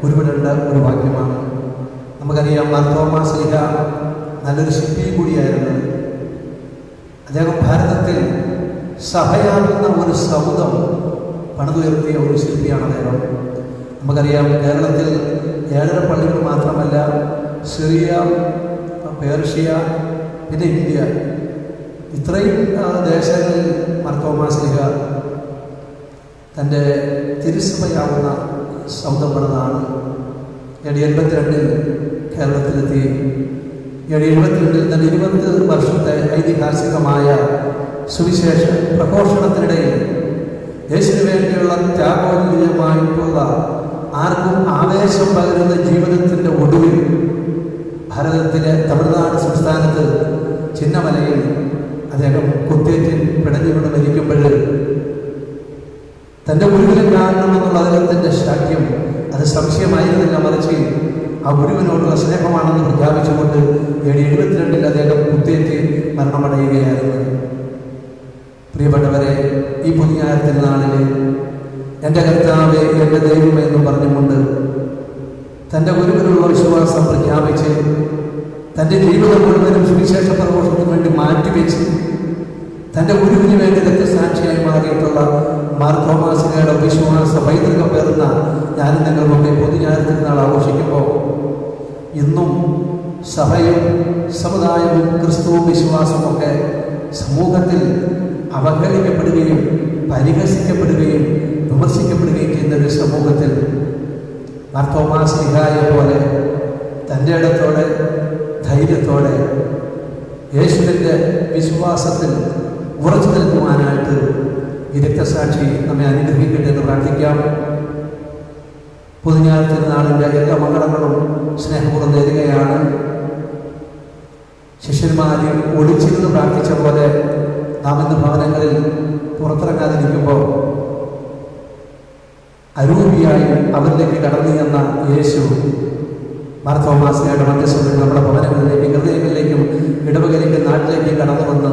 ഉരുവിടേണ്ട ഒരു വാക്യമാണ്. നമുക്കറിയാം, മാർത്തോമാസ്ലിഹ നല്ലൊരു ശില്പി കൂടിയായിരുന്നു. അദ്ദേഹം ഭാരതത്തിൽ സഭയാകുന്ന ഒരു സൗധം പണിതുയർത്തിയ ഒരു ശില്പിയാണ് അദ്ദേഹം. നമുക്കറിയാം, കേരളത്തിൽ 7 പള്ളികൾ മാത്രമല്ല, സിറിയ, പേർഷ്യ, പിന്നെ ഇന്ത്യ, ഇത്രയും ദേശങ്ങളിൽ മാർത്തോമാസ്ലിഹ തൻ്റെ തിരുസഭയാവുന്ന സൗധം പണിതാണ്. 72 കേരളത്തിലെത്തി. 72 തന്നെ 20 വർഷത്തെ ഐതിഹാസികമായ സുവിശേഷ പ്രഘോഷണത്തിനിടയിൽ യേശുവിന് വേണ്ടിയുള്ള ത്യാഗോന്മുഖമായിട്ടുള്ള, ആർക്കും ആവേശം പകരുന്ന ജീവിതത്തിൻ്റെ ഒടുവിൽ ഭാരതത്തിലെ തമിഴ്നാട് സംസ്ഥാനത്ത് ചിന്നമലയിൽ അദ്ദേഹം കുത്തേറ്റ് പിടഞ്ഞുകൊണ്ട് മരിക്കുമ്പോൾ തൻ്റെ ഗുരുവിനെ കാണണമെന്നുള്ള അദ്ദേഹത്തിൻ്റെ ശാഠ്യം അത് സംശയമായിരുന്നില്ല, മറിച്ച് ആ ഗുരുവിനോടുള്ള സ്നേഹമാണെന്ന് പ്രഖ്യാപിച്ചുകൊണ്ട് 72 അദ്ദേഹം കുത്തേറ്റ് മരണമടയുകയായിരുന്നു. പ്രിയപ്പെട്ടവരെ, ഈ പുതിയ തിരുനാളിൽ എൻ്റെ കർത്താവേ, എൻ്റെ ദൈവമേ എന്ന് പറഞ്ഞുകൊണ്ട് തൻ്റെ ഗുരുവിനുള്ള വിശ്വാസം പ്രഖ്യാപിച്ച് തൻ്റെ ജീവിതം മുഴുവനും സുവിശേഷ പ്രഘോഷത്തിന് വേണ്ടി മാറ്റിവെച്ച് തൻ്റെ ഗുരുവിന് വേണ്ടി രക്തസാക്ഷിയായി മാറിയിട്ടുള്ള മാർത്തോമാസ്ലിഹയുടെ വിശ്വാസ പൈതൃകം പേർന്ന ഞാനും നിങ്ങളുമൊക്കെ പൊതുഞായർ തിരുനാൾ ആഘോഷിക്കുമ്പോൾ ഇന്നും സഭയും സമുദായവും ക്രിസ്തുവും വിശ്വാസവും ഒക്കെ സമൂഹത്തിൽ അവഹേളിക്കപ്പെടുകയും പരിഹസിക്കപ്പെടുകയും വിമർശിക്കപ്പെടുകയും ചെയ്യുന്ന ഒരു സമൂഹത്തിൽ മാർത്തോമാസ്ലിഹയെ പോലെ തൻ്റെ ഇടത്തോടെ ധൈര്യത്തോടെ യേശുവിൻ്റെ വിശ്വാസത്തിൽ ഉറച്ചു നിൽക്കുവാനായിട്ട് ഈ രക്തസാക്ഷി നമ്മെ അനുഗ്രഹിക്കട്ടെ എന്ന് പ്രാർത്ഥിക്കാം. പൊതുഞായർ തിരുനാളിൻ്റെ എല്ലാ മംഗളങ്ങളും സ്നേഹപൂർവ്വം നേരുകയാണ്. ശിഷ്യന്മാർ ഒളിച്ചിരുന്ന് പ്രാർത്ഥിച്ച പോലെ നാം ഇന്ന് ഭവനങ്ങളിൽ പുറത്തിറങ്ങാതിരിക്കുമ്പോൾ അരൂപിയായി അവരിലേക്ക് കടന്നു ചെന്ന യേശു മാർത്തോമാസ്ലിഹയുടെ മധ്യസ്ഥതയിൽ നമ്മുടെ ഭവനങ്ങളിലേക്കും ഹൃദയങ്ങളിലേക്കും ഇടവകയിലേക്കും നാട്ടിലേക്കും കടന്നു വന്ന്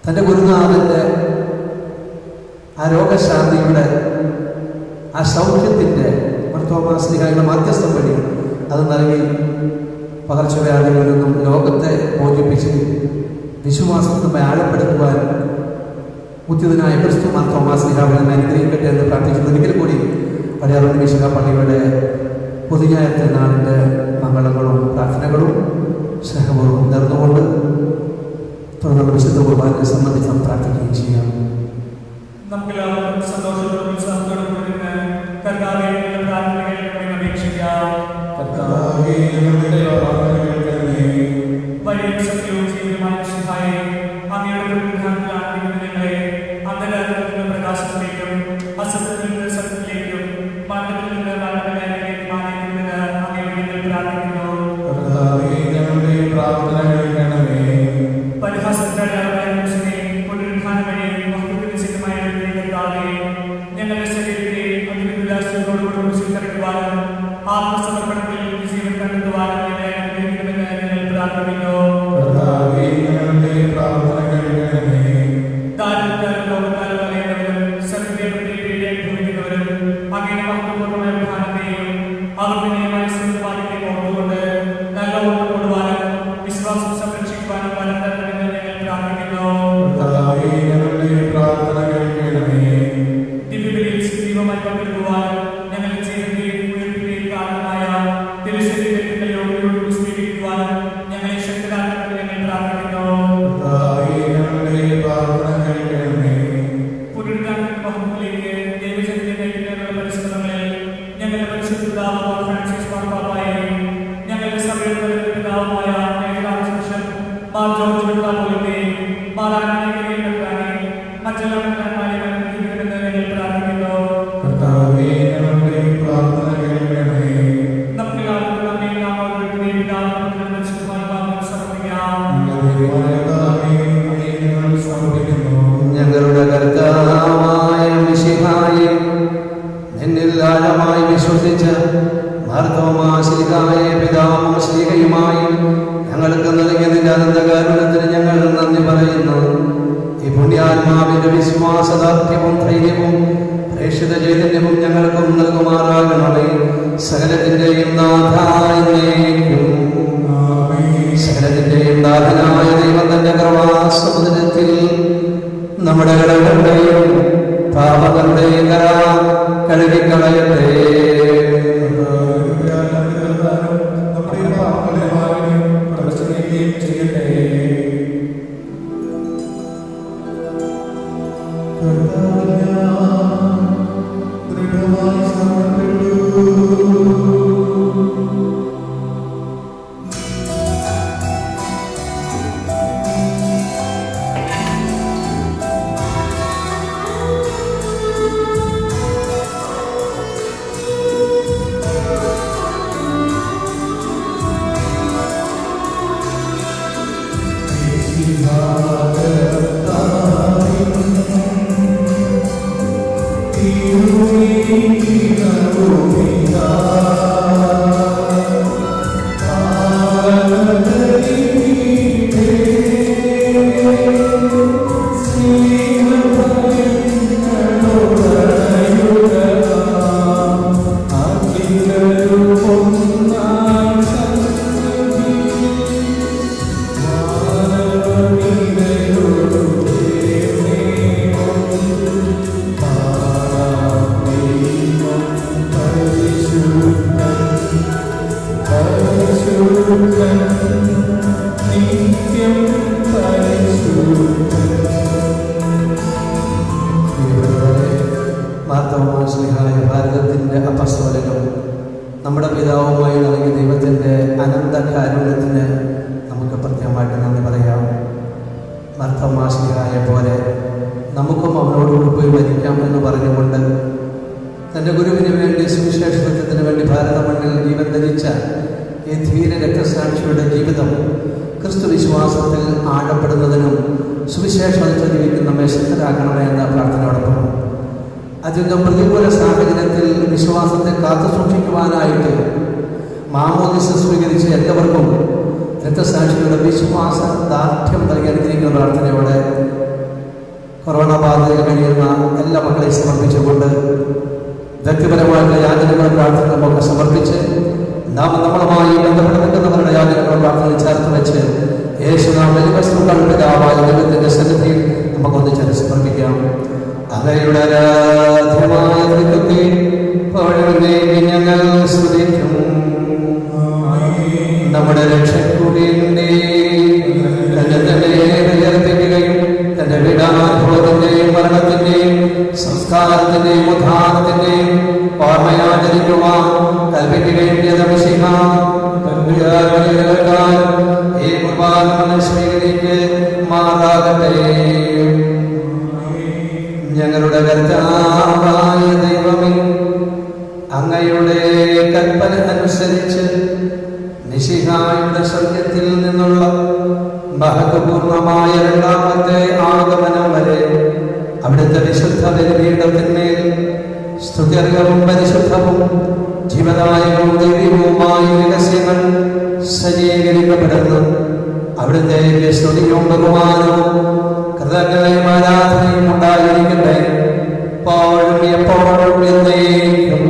തൻ്റെ ഗുരുനാഥൻ്റെ ആ രോഗശാന്തിയുടെ ആ സൗഖ്യത്തിൻ്റെ മാർത്തോമാശ്ലീഹായുടെ മാധ്യസ്ഥം വഴി അത് നൽകി പകർച്ചവ്യാധികളിൽ നിന്നും ലോകത്തെ മോചിപ്പിച്ച് വിശ്വാസത്തിൽ നമ്മെ ആഴപ്പെടുത്തുവാൻ ഉദ്യതനായ ക്രിസ്തു മാർത്തോമാശ്ലീഹാവിനെ അനുഗ്രഹിക്കട്ടെ എന്ന് പ്രാർത്ഥിക്കുന്നു. ഒരിക്കൽ കൂടി പടിയാറൂർ മിശിഹ പള്ളിയുടെ പുതുഞായത്തെ നാളിൻ്റെ മംഗളങ്ങളും പ്രാർത്ഥനകളും സ്നേഹപൂർവ്വം നേർന്നുകൊണ്ട് തുടർന്നുള്ള വിശുദ്ധ കുർബാനയെ സംബന്ധിച്ച് നാം പ്രാർത്ഥിക്കുകയും ചെയ്യാം. നമുക്കെല്ലാവർക്കും സന്തോഷത്തോടും ഉത്സാഹത്തോടും കൂടി കർത്താവിന്റെ പ്രാർത്ഥനകൾ അപേക്ഷിക്കാം. വഴിയും സത്യവും ജീവിതമായ മിശിഹായെ, അങ്ങയുടെ ഉദ്ധാനത്തിലാണ് നിങ്ങളെ അന്ധകാരത്തിൽ നിന്ന് പ്രകാശത്തിലേക്കും അസത്യത്തിൽ നിന്ന് സത്യത്തിലേക്കും മരണത്തിൽ നിന്ന് മരണത്തിലേക്ക് മാറിയിരിക്കുന്നത് അങ്ങയുടെ പ്രാർത്ഥിക്കുന്നു. പരിഹാസത്തിന്റെ പുനരുദ്ധാനം വഴി മഹത്വസിദ്ധമായ ഞങ്ങളുടെ ശരീരത്തെ അതിവിലാസത്തോടുകൂടി സ്വീകരിക്കുവാനും ആത്മസമർപ്പണത്തിൽ ജീവൻ കണ്ടെത്തുവാനും ഞങ്ങളെ അനുഗ്രഹിക്കണമെന്ന് ഞങ്ങൾ പ്രാർത്ഥിക്കുന്നു. ദാരിദ്ര്യക്കാരും ലോകക്കാരും അറിയുന്നവരും സത്യത്തെ അനുഭവിക്കുന്നവരും അങ്ങനെ മഹത്വപൂർണ്ണമായ വിധാനത്തെയും അവർക്ക് നിയമമായ സ്വന്തമാക്കി ഓർത്തുകൊണ്ട് നല്ല ഓർമ്മ കൊടുവാനും വിശ്വാസം സംരക്ഷിക്കുവാനും ഫലം തരണമെന്ന് ഞങ്ങൾ പ്രാർത്ഥിക്കുന്നു. ദിവ്യബലിയിൽ സജീവമായി പങ്കെടുക്കുവാനും ഞങ്ങളുടെ ജീവിതത്തെയും ഉയർത്തുകയും കാരണമായ തിരുശരീരത്തിന്റെ യോഗ്യതയോട് സ്വീകരിക്കുവാനും ഞങ്ങളെ ശക്തരാക്കണമെന്ന് ഞങ്ങൾ പ്രാർത്ഥിക്കുന്നു. പുനരുദ്ധാനത്തിന്റെ മഹത്വത്തിലേക്ക് ദൈവജനത്തെ നയിക്കുന്നതിനുള്ള പരിശ്രമങ്ങളിൽ ഞങ്ങളുടെ പരിശുദ്ധ പിതാവായ ഫ്രാൻസിസ് മാർപ്പാപ്പായെയും ഞങ്ങളുടെ സഭയുടെ പിതാവുമായ മാർ ജോർജ് വെള്ളാപ്പള്ളിയെയും മാർ ആന്റണിയെയും മറ്റെല്ലാ മെത്രാന്മാരെയും അനുഗ്രഹിക്കണമെന്ന് ഞങ്ങൾ പ്രാർത്ഥിക്കുന്നു. നമുക്കെല്ലാവർക്കും നമ്മയും നാം ഓരോരുത്തരെയും പിതാവിനും പരിശുദ്ധമായും സമർപ്പിക്കാം. ഞങ്ങളുടെ കർത്താവായ മിശിഹായെ, നിന്നിൽ ആഴമായി വിശ്വസിച്ച മാർത്തോമാശ്ലീഹായെ പിതാവും ശ്ലീഹയുമായി ഞങ്ങൾക്ക് നൽകിയ നിന്റെ അനന്തകാരുണ്യത്തിന് ഞങ്ങൾ നന്ദി പറയുന്നു. ഈ പുണ്യാത്മാവിന്റെ വിശ്വാസദാർഢ്യവും ധൈര്യവും പ്രേക്ഷിത ചൈതന്യവും ഞങ്ങൾക്കും നൽകുമാറാകണമേ. സകലത്തിന്റെയും നാഥായേക്കും സകലത്തിന്റെയും നാഥനായ ദൈവം തന്റെ കൃപാസമുദ്രത്തിൽ നമ്മുടെ കടങ്ങളുടെയും പാപങ്ങളുടെയും കര കഴുകിക്കളയട്ടെ. മാർത്തോമാശ്ലീഹായ ഭാരതത്തിൻ്റെ അപ്പസ്തോലനും നമ്മുടെ പിതാവുമായി നൽകിയ ദൈവത്തിൻ്റെ അനന്ത കാരുണ്യത്തിന് നമുക്ക് പ്രത്യേകമായിട്ട് നന്ദി പറയാം. മാർത്തോമാശ്ലീഹായെ പോലെ നമുക്കും അവനോടുകൂടി പോയി മരിക്കാം എന്ന് പറഞ്ഞുകൊണ്ട് തൻ്റെ ഗുരുവിന് വേണ്ടി സുവിശേഷ സത്യത്തിന് വേണ്ടി ഭാരത മണ്ണിൽ ജീവൻ ധരിച്ച ഈ ധീര രക്തസാക്ഷിയുടെ ജീവിതം ക്രിസ്തു വിശ്വാസത്തിൽ ആഴപ്പെടുന്നതിനും സുവിശേഷത്തിൽ ജീവിക്കുന്ന നമ്മെ ശക്തരാക്കണമേ എന്ന പ്രാർത്ഥനയോടൊപ്പം അത്യന്തം പ്രതികൂല സാഹചര്യത്തിൽ വിശ്വാസത്തെ കാത്തു സൂക്ഷിക്കുവാനായിട്ട് മാമോദിസ സ്വീകരിച്ച എല്ലാവർക്കും രക്തസാക്ഷികളുടെ വിശ്വാസ ദാർഢ്യം നൽകി അനുഗ്രഹിക്കുന്ന പ്രാർത്ഥനയോടെ കൊറോണ ബാധയിൽ കഴിയുന്ന എല്ലാ മക്കളെയും സമർപ്പിച്ചുകൊണ്ട് വ്യക്തിപരമായിട്ടുള്ള യാചനകളും പ്രാർത്ഥനകളും ഒക്കെ സമർപ്പിച്ച് നമ്മളുമായി ബന്ധപ്പെട്ട് നിൽക്കുന്നവരുടെ യാചനകളും പ്രാർത്ഥനയും ചേർത്ത് വെച്ച് യേശുനാം വലിയ പിതാവായ ദൈവത്തിന്റെ സന്നിധിയിൽ നമുക്കൊന്നിച്ചത് സമർപ്പിക്കാം. അങ്ങയുടെ ആരാധ്യമായ ദൈവത്തെ ഞങ്ങൾ സ്തുതിക്കും. നമ്മുടെ രക്ഷകൂടിയുടെ തന്നെ തന്നെ ഉയർപ്പിക്കുകയും തന്റെ വിടാനുഭവത്തിന്റെയും മരണത്തിന്റെയും സംസ്കാരത്തിന്റെയും ഉദ്ധാനത്തിന്റെയും ഓർമ്മയാചരിക്കുവാൻ കൽപ്പിക്കുകയും ചെയ്ത മിശിഹ ഈ കുർബാന സ്വീകരിക്ക് മാറാകട്ടെ. ഞങ്ങളുടെ കർത്താവായ ദൈവമേ, അങ്ങയുടെ കൽപ്പന അനുസരിച്ച് മിശിഹായുടെ സ്വർഗ്ഗത്തിൽ നിന്നുള്ള മഹത്വപൂർണമായ രണ്ടാമത്തെ ആഗമനം വരെ അവിടുത്തെ വിശുദ്ധ ബലിപീഠത്തിന്മേൽ സ്തുത്യർഹവും പരിശുദ്ധവും ജീവദായകവും ദൈവികവുമായ രഹസ്യങ്ങൾ സജ്ജീകരിക്കപ്പെടുന്നു. അവിടുത്തെ സ്തുതിയും ബഹുമാനവും കൃതജ്ഞതയും ആരാധനയും ഉണ്ടായിരിക്കട്ടെ, എപ്പോഴും എപ്പോഴും എന്നേക്കും.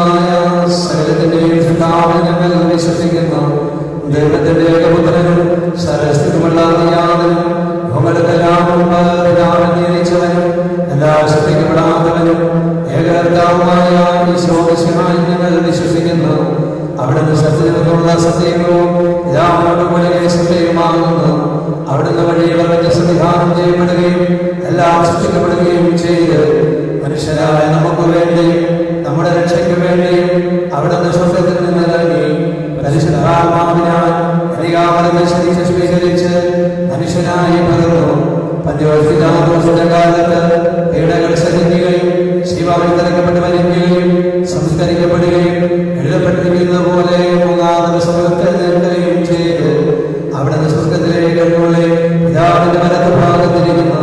പരിശുദ്ധാത്മാവുമായ സകലത്തിന്റെയും സൃഷ്ടാവിൽ ഞങ്ങൾ വിശ്വസിക്കുന്നു. ദൈവത്തിന്റെ ഏകപുത്രനും സർവ്വസ്ഥിതിയുള്ള യാതൊന്നും യുഗങ്ങൾക്കെല്ലാം മുമ്പ് പിതാവിൽ നിയമിച്ചവനും എല്ലാ സൃഷ്ടിക്കപ്പെടാത്തവനും ഏകകർത്താവുമായ ഈശോമിശിഹായിൽ ഞങ്ങൾ വിശ്വസിക്കുന്നു. അവിടുന്ന് സത്യത്തിനുള്ള സത്യവും പിതാവിനോട് കൂടെ സത്യവുമാകുന്നു. അവിടുന്ന് വഴി സംവിധാനം ചെയ്യപ്പെടുകയും എല്ലാം സൃഷ്ടിക്കപ്പെടുകയും ചെയ്ത് മനുഷ്യരായ നമുക്ക് വേണ്ടിയും നമ്മുടെ രക്ഷയ്ക്ക് വേണ്ടിയും അവിടുന്ന് സ്വർഗ്ഗത്തിൽ നിന്ന് ഇറങ്ങി പരിശുദ്ധാത്മാവിനാൽ കന്യകാമറിയത്തിൽ ശരീരം സ്വീകരിച്ച് മനുഷ്യനായി പിറന്നു. പന്തിയോസിന്റെ കാലത്ത് പീഡകൾ സഹിക്കുകയും ശിവാവിൽ തിരക്കപ്പെട്ട് മരിക്കുകയും സംസ്കരിക്കപ്പെടുകയും എഴുതപ്പെട്ടിരിക്കുന്ന പോലെ മൂന്നാം ദിവസം ഉയർത്തെഴുന്നേൽക്കുകയും ചെയ്ത് അവിടുന്ന് സ്വർഗ്ഗത്തിലേക്ക് എഴുന്നള്ളി പിതാവിന്റെ വലത്ത് ഭാഗത്തിരിക്കുന്നു.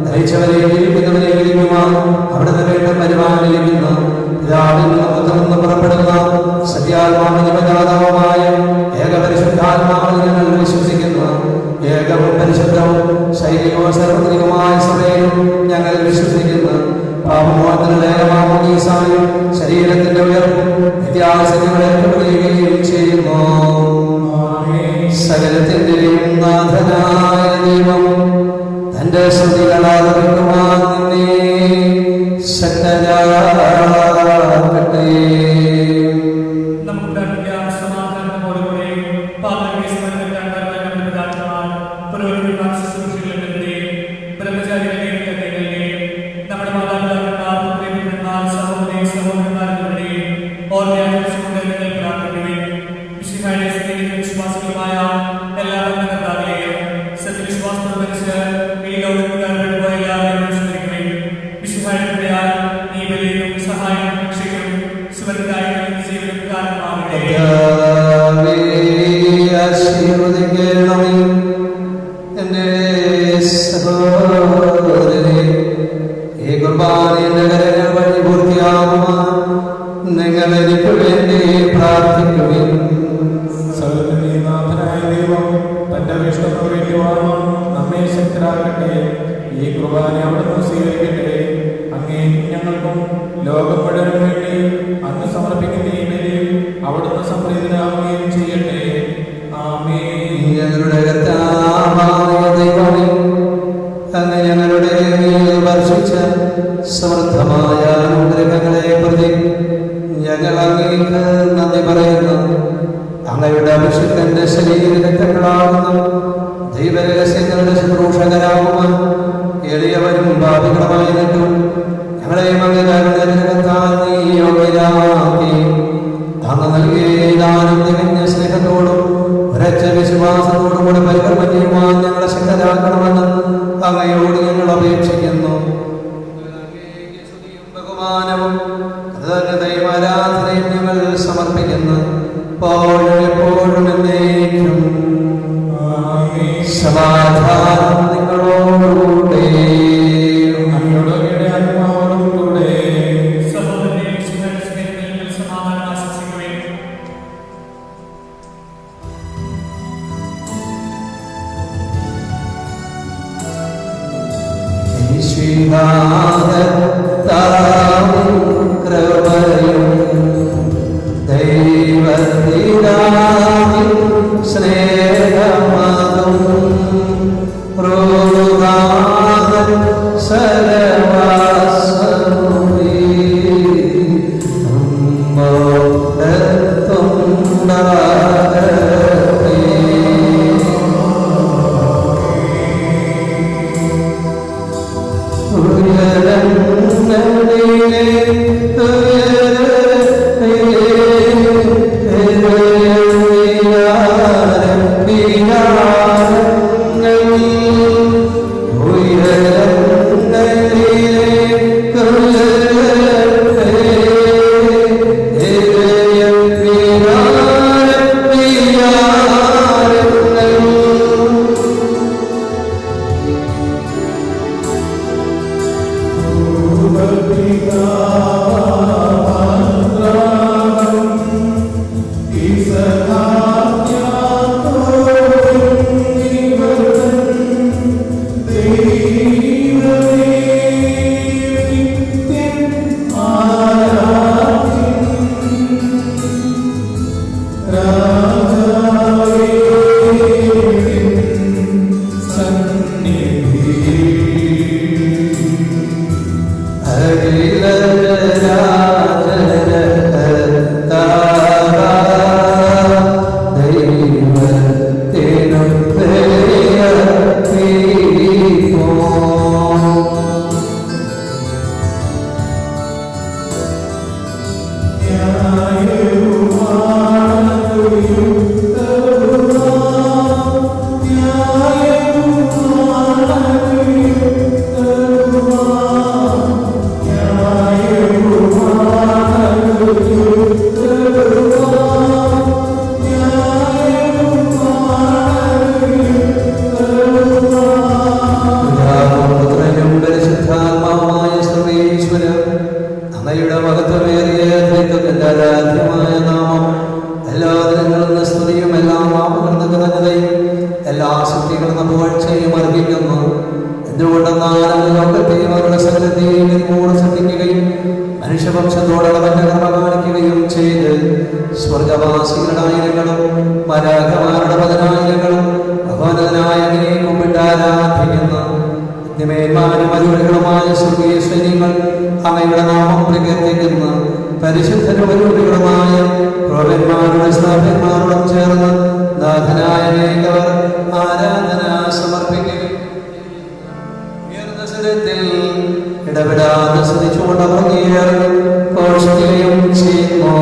ധരിച്ചവരെയും ഇരിക്കുന്നവരെയും ഇരിക്കുവാൻ അവിടുന്ന് വീണ്ടും വരുവാനിരിക്കുന്നു. പിതാവിൽ നിന്ന് പുറപ്പെടുന്ന സത്യാത്മാവിനിപജാതവുമായ ഏകപരിശുദ്ധാത്മാവിൽ ഞങ്ങൾ വിശ്വസിക്കുന്നു. ഏകവും പരിശുദ്ധവും ശൈലികവും സർവ്വത്രികവുമായ സഭയിലും ഞങ്ങൾ വിശ്വസിക്കുന്നു. പാപമോചനത്തിനുള്ള ഏകമാമോദീസായും ശരീരത്തിന്റെ ഉയർപ്പും നിത്യാസനങ്ങളെ പ്രകടിപ്പിക്കുകയും ചെയ്യുന്നു. സകലത്തിന്റെയും നാഥനായ ദൈവം തന്റെ സ്തുതികളാൽ അറിയിക്കുവാൻ നിന്നെ ശക്തനാക്കട്ടെ. സമൃദ്ധമായ അനുഗ്രഹങ്ങളെ പ്രതി ഞങ്ങൾ അങ്ങേക്ക് നന്ദി പറയുന്നു. അങ്ങയുടെ അഭിഷിക്തന്റെ ശരീരരക്തങ്ങളാകുന്ന ദൈവരഹസ്യങ്ങളുടെ ശുശ്രൂഷകരാകുവാൻ എളിയവരും ഭാവികളുമായിട്ടും ഞങ്ങളെയും അങ്ങേതാൽ നീ യോഗ്യരാക്കി. അങ്ങ് നൽകിയ ദാനം തികഞ്ഞ സ്നേഹത്തോടും ഉറച്ച വിശ്വാസത്തോടും കൂടെ പരികർമ്മം ചെയ്യുവാൻ ഞങ്ങളെ ശക്തരാക്കണമെന്ന് അങ്ങയോട് ഞങ്ങൾ അപേക്ഷിക്കുന്നു. ബഹുമാനവും ദൈവാരാധനയും ഞങ്ങൾ സമർപ്പിക്കുന്നു. എപ്പോഴും എന്നേക്കും സമാധാനം നിങ്ങളോടുകൂടെ. കൃപയും ദൈവത്തിനാവിൻ സ്നേഹമാകും രോഗാദൻ സരവാസമേ ആരാധ്യമായ നാമം. എല്ലാ ദിനങ്ങളും സ്തുതിയും എല്ലാ നാമങ്ങളും നിറഞ്ഞതയും എല്ലാ ശക്തികളും പുകഴ്ചയും അർഹിക്കുന്നു. എന്തുകൊണ്ടെന്നാൽ ലോകത്തെയും അവരുടെ സകലത്തെയും കൂടെ ശ്രദ്ധിക്കുകയും മനുഷ്യവംശത്തോടുള്ള കർമ്മ കാണിക്കുകയും ചെയ്ത് സ്വർഗവാസികളുടെ ആയിരങ്ങളും മരാഖമാരുടെ പതിനായിരങ്ങളും ഭഗവനായ കുമ്പിട്ട് ആരാധിക്കുന്ന നിമേന്മാരും അരുവികളുമായ സ്വർഗീയ സൈന്യങ്ങൾ അങ്ങയുടെ നാമം പ്രകീർത്തിക്കുന്ന പരിശുദ്ധരുപരൂപികളുമായ പ്രവന്മാരുടെ ശ്രാവ്യന്മാരോടും ചേർന്ന് നാഥനായ അവർ ആരാധന സമർപ്പിക്കുകയും ഉയർന്ന സ്വരത്തിൽ ഇടപെടാതെ സ്തുതിച്ചുകൊണ്ട് ഘോഷിക്കുകയും ചെയ്യുന്നു.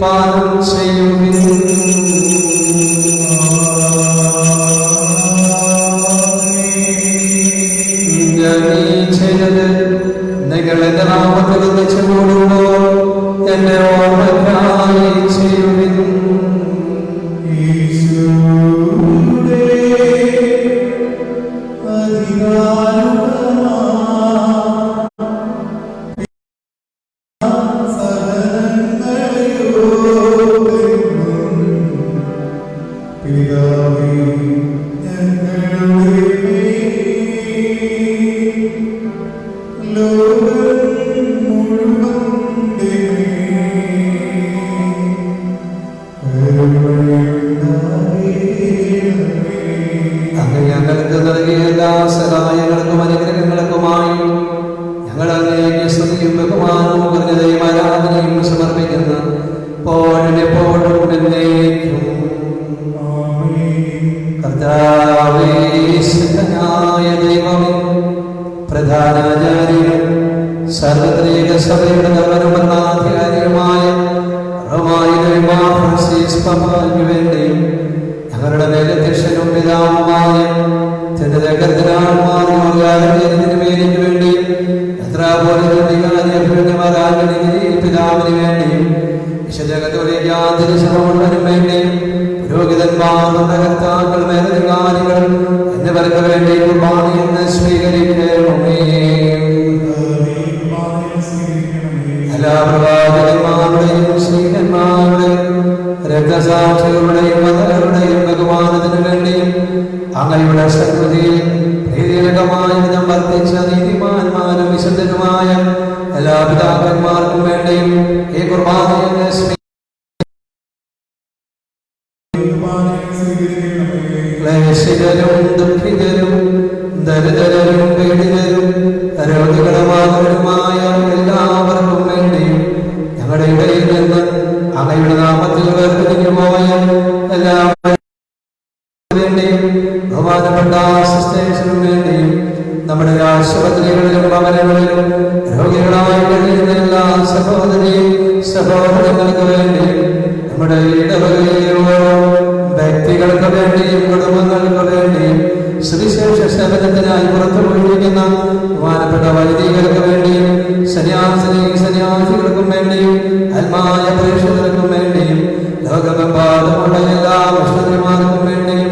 പാനം ചെയ്യുവിൻ. പ്രധാനാചാര്യനും സാർവത്രിക സഭയുടെ ഭരണാധികാരിയുമായ റോമായിലെ മാർ ഫ്രാൻസിസ് പാപ്പായ്ക്ക് വേണ്ടിയും ഞങ്ങളുടെ മേലധ്യക്ഷനും പിതാവുമായ തിരുമേനിക്ക് വേണ്ടിയും പിതാവിന് വേണ്ടിയും വിശുദ്ധ കത്തോലിക്കാതിരിശമുള്ളവനും വേണ്ടിയും പുരോഹിതന്മാർ കർത്താക്കൾ മേലധികാരികൾ എന്നിവർക്ക് വേണ്ടി കുർബാനയെന്ന് സ്വീകരിക്കണമേ. എല്ലാ പ്രവാചകന്മാരുടെയും സ്ത്രീഹന്മാരുടെയും രക്തസാക്ഷികളുടെയും മതങ്ങളുടെയും ബഹുമാനത്തിനു വേണ്ടിയും അങ്ങയുടെ സന്നിധിയിൽ പ്രീതികരമായ വിധം വർദ്ധിച്ച നീതിമാന്മാരും വിശുദ്ധരുമായ എല്ലാ പിതാക്കന്മാർക്കും വേണ്ടിയും ഈ കുർബാനയെന്ന് ക്ലേശിതരും ദുഃഖിതരും ദരിദ്രരും പീഡിതരും രോഗികളുമായവരുമായ എല്ലാവർക്കും വേണ്ടിയും ഞങ്ങളുടെ ഇടയിൽ നിന്ന് അങ്ങയുടെ നാമത്തിൽ വേർതിരിഞ്ഞു പോയ എല്ലാവരും വേണ്ടിയും ബഹുമാനപ്പെട്ട സിസ്റ്റേഴ്സിനും വേണ്ടിയും നമ്മുടെ ആശുപത്രികളിലും ഭവനങ്ങളിലും രോഗികളായി കഴിയുന്ന എല്ലാ സഹോദരങ്ങൾക്ക് വേണ്ടിയും നമ്മുടെ ഇടവകയിലുള്ള വ്യക്തികൾക്ക് വേണ്ടിയും കുടുംബങ്ങൾക്ക് വേണ്ടിയും സുവിശേഷ സേവനത്തിനായി പുറത്തുപോയിരിക്കുന്ന ബഹുമാനപ്പെട്ട വൈദികർക്ക് വേണ്ടിയും സന്യാസികൾക്കും വേണ്ടിയും ആത്മായ പ്രേക്ഷകർക്കും വേണ്ടിയും ലോകമെമ്പാടുമുള്ള എല്ലാ മിഷണറിമാർക്കും വേണ്ടിയും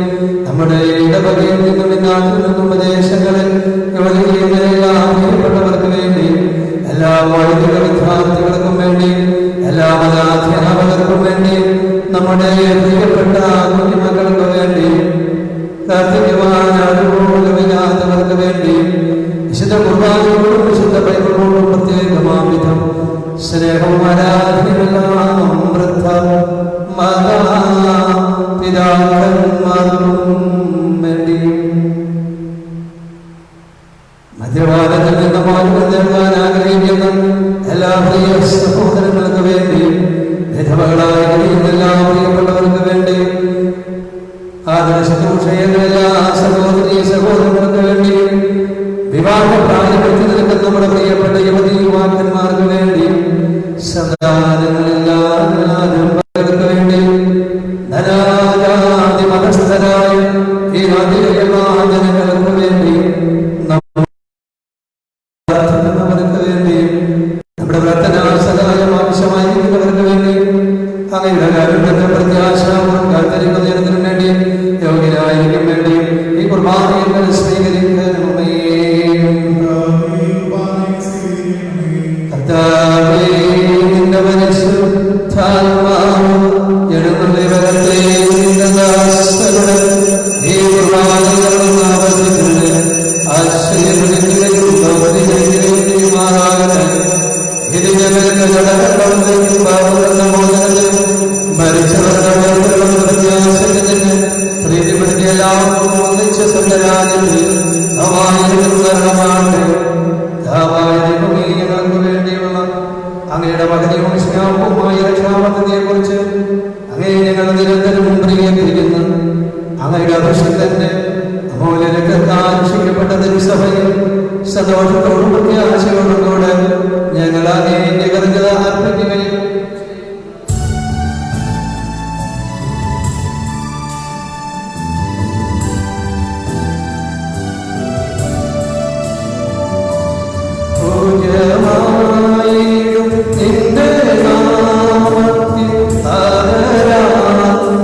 നമ്മുടെ ഇടവകയിൽ നിന്നും നാട്ടിൽ നിന്നും പ്രദേശങ്ങളിൽ ജോലി ചെയ്യുന്ന എല്ലാ പ്രിയപ്പെട്ടവർക്ക് വേണ്ടിയും എല്ലാ വൈദിക വിദ്യാർത്ഥികൾക്കും വേണ്ടിയും എല്ലാ മതാധ്യാപകർക്കും വേണ്ടിയും നമ്മുടെ പ്രിയപ്പെട്ട കുഞ്ഞുമക്കൾക്ക് വേണ്ടിയും പ്രാർത്ഥിക്കുവാൻ അനുഭവമില്ലാത്തവർക്ക് വേണ്ടിയും വിശുദ്ധ കുർബാനയോടും വിശുദ്ധ ബൈബിളോടും പ്രത്യേകമാം വിധം സ്നേഹവും ആരാധനയെല്ലാം വൃദ്ധ മാതാപിതാക്കന്മാർക്കും വേണ്ടിയും മദ്യപാനത്തിൽ നിന്ന് മോചനം നേടാൻ ആഗ്രഹിക്കുന്ന എല്ലാ പ്രിയ സഹോദരങ്ങൾക്ക് വേണ്ടിയും വിധവകളായി കഴിയുന്ന എല്ലാ പ്രിയപ്പെട്ടവർക്ക് വേണ്ടിയും ആദർശദൂഷയുടെ എല്ലാ സഹോദരങ്ങൾക്ക് വേണ്ടിയും വിവാഹ പ്രായമെത്തി നിൽക്കുന്ന നമ്മുടെ പ്രിയപ്പെട്ട യുവതി യുവാക്കന്മാർക്ക് വേണ്ടിയും സന്താനങ്ങളില്ലാത്തവർക്ക് വേണ്ടിയും ധനാജാതി മതസ്ഥരായ ഈ നാട്ടിലെ എല്ലാ ജനങ്ങൾക്ക് വേണ്ടിയും പ്രാർത്ഥിക്കുന്നവർക്ക് വേണ്ടിയും നമ്മുടെ പ്രാർത്ഥനാ സഹായം ആവശ്യമായിരിക്കുന്നവർക്ക് വേണ്ടിയും അങ്ങയുടെ കാരുണ്യത്തെ പ്രത്യാശാപൂർവ്വം കാത്തിരിക്കുന്ന ജനത്തിനു വേണ്ടിയും യോഗ്യരായിരിക്കും വേണ്ടിയും ഈ കുർബാനയെ സ്വീകരിക്കണമേ. കർത്താവേ, നിന്റെ പരിശുദ്ധാത്മാവ് എഴുന്നള്ളി വരട്ടെ. നിന്റെ ദാസരുടെ ഈ കുർബാനകളും ആവർത്തിക്കുന്നത് ആശ്ചര്യപ്പെടുകയും പ്രവർത്തിക്കുകയുമാറാകട്ടെ. ഇത് ഞങ്ങൾക്ക് ജഡകടങ്ങളിലും പാപങ്ങളുടെ മോചനത്തിലും മരിച്ചവരുടെ മോചനങ്ങളും പ്രത്യാശത്തിന് പ്രീതിപ്പെടുത്തിയ എല്ലാവർക്കും ഒന്നിച്ച സ്വന്തരാജ്യത്തിൽ ഞങ്ങൾക്ക് വേണ്ടിയുള്ള അങ്ങയുടെ മകനെയും സ്നേഹവുമായ രക്ഷാപദ്ധതിയെ കുറിച്ച് അങ്ങേ ഞങ്ങൾ നിരന്തരം പ്രിയപ്പെട്ടിരിക്കുന്നു. അങ്ങയുടെ അഭിഷിക്തന്റെ അമൂല്യ രക്തത്താൽ രക്ഷിക്കപ്പെട്ട തിരുസഭയിൽ സന്തോഷത്തോടും പ്രത്യാശയോടും കൂടെ ഞങ്ങൾ അങ്ങേന്റെ കൃതജ്ഞത അർപ്പിക്കുകയും പൂജ്യമായിടും നിന്റെ നാമത്തിൽ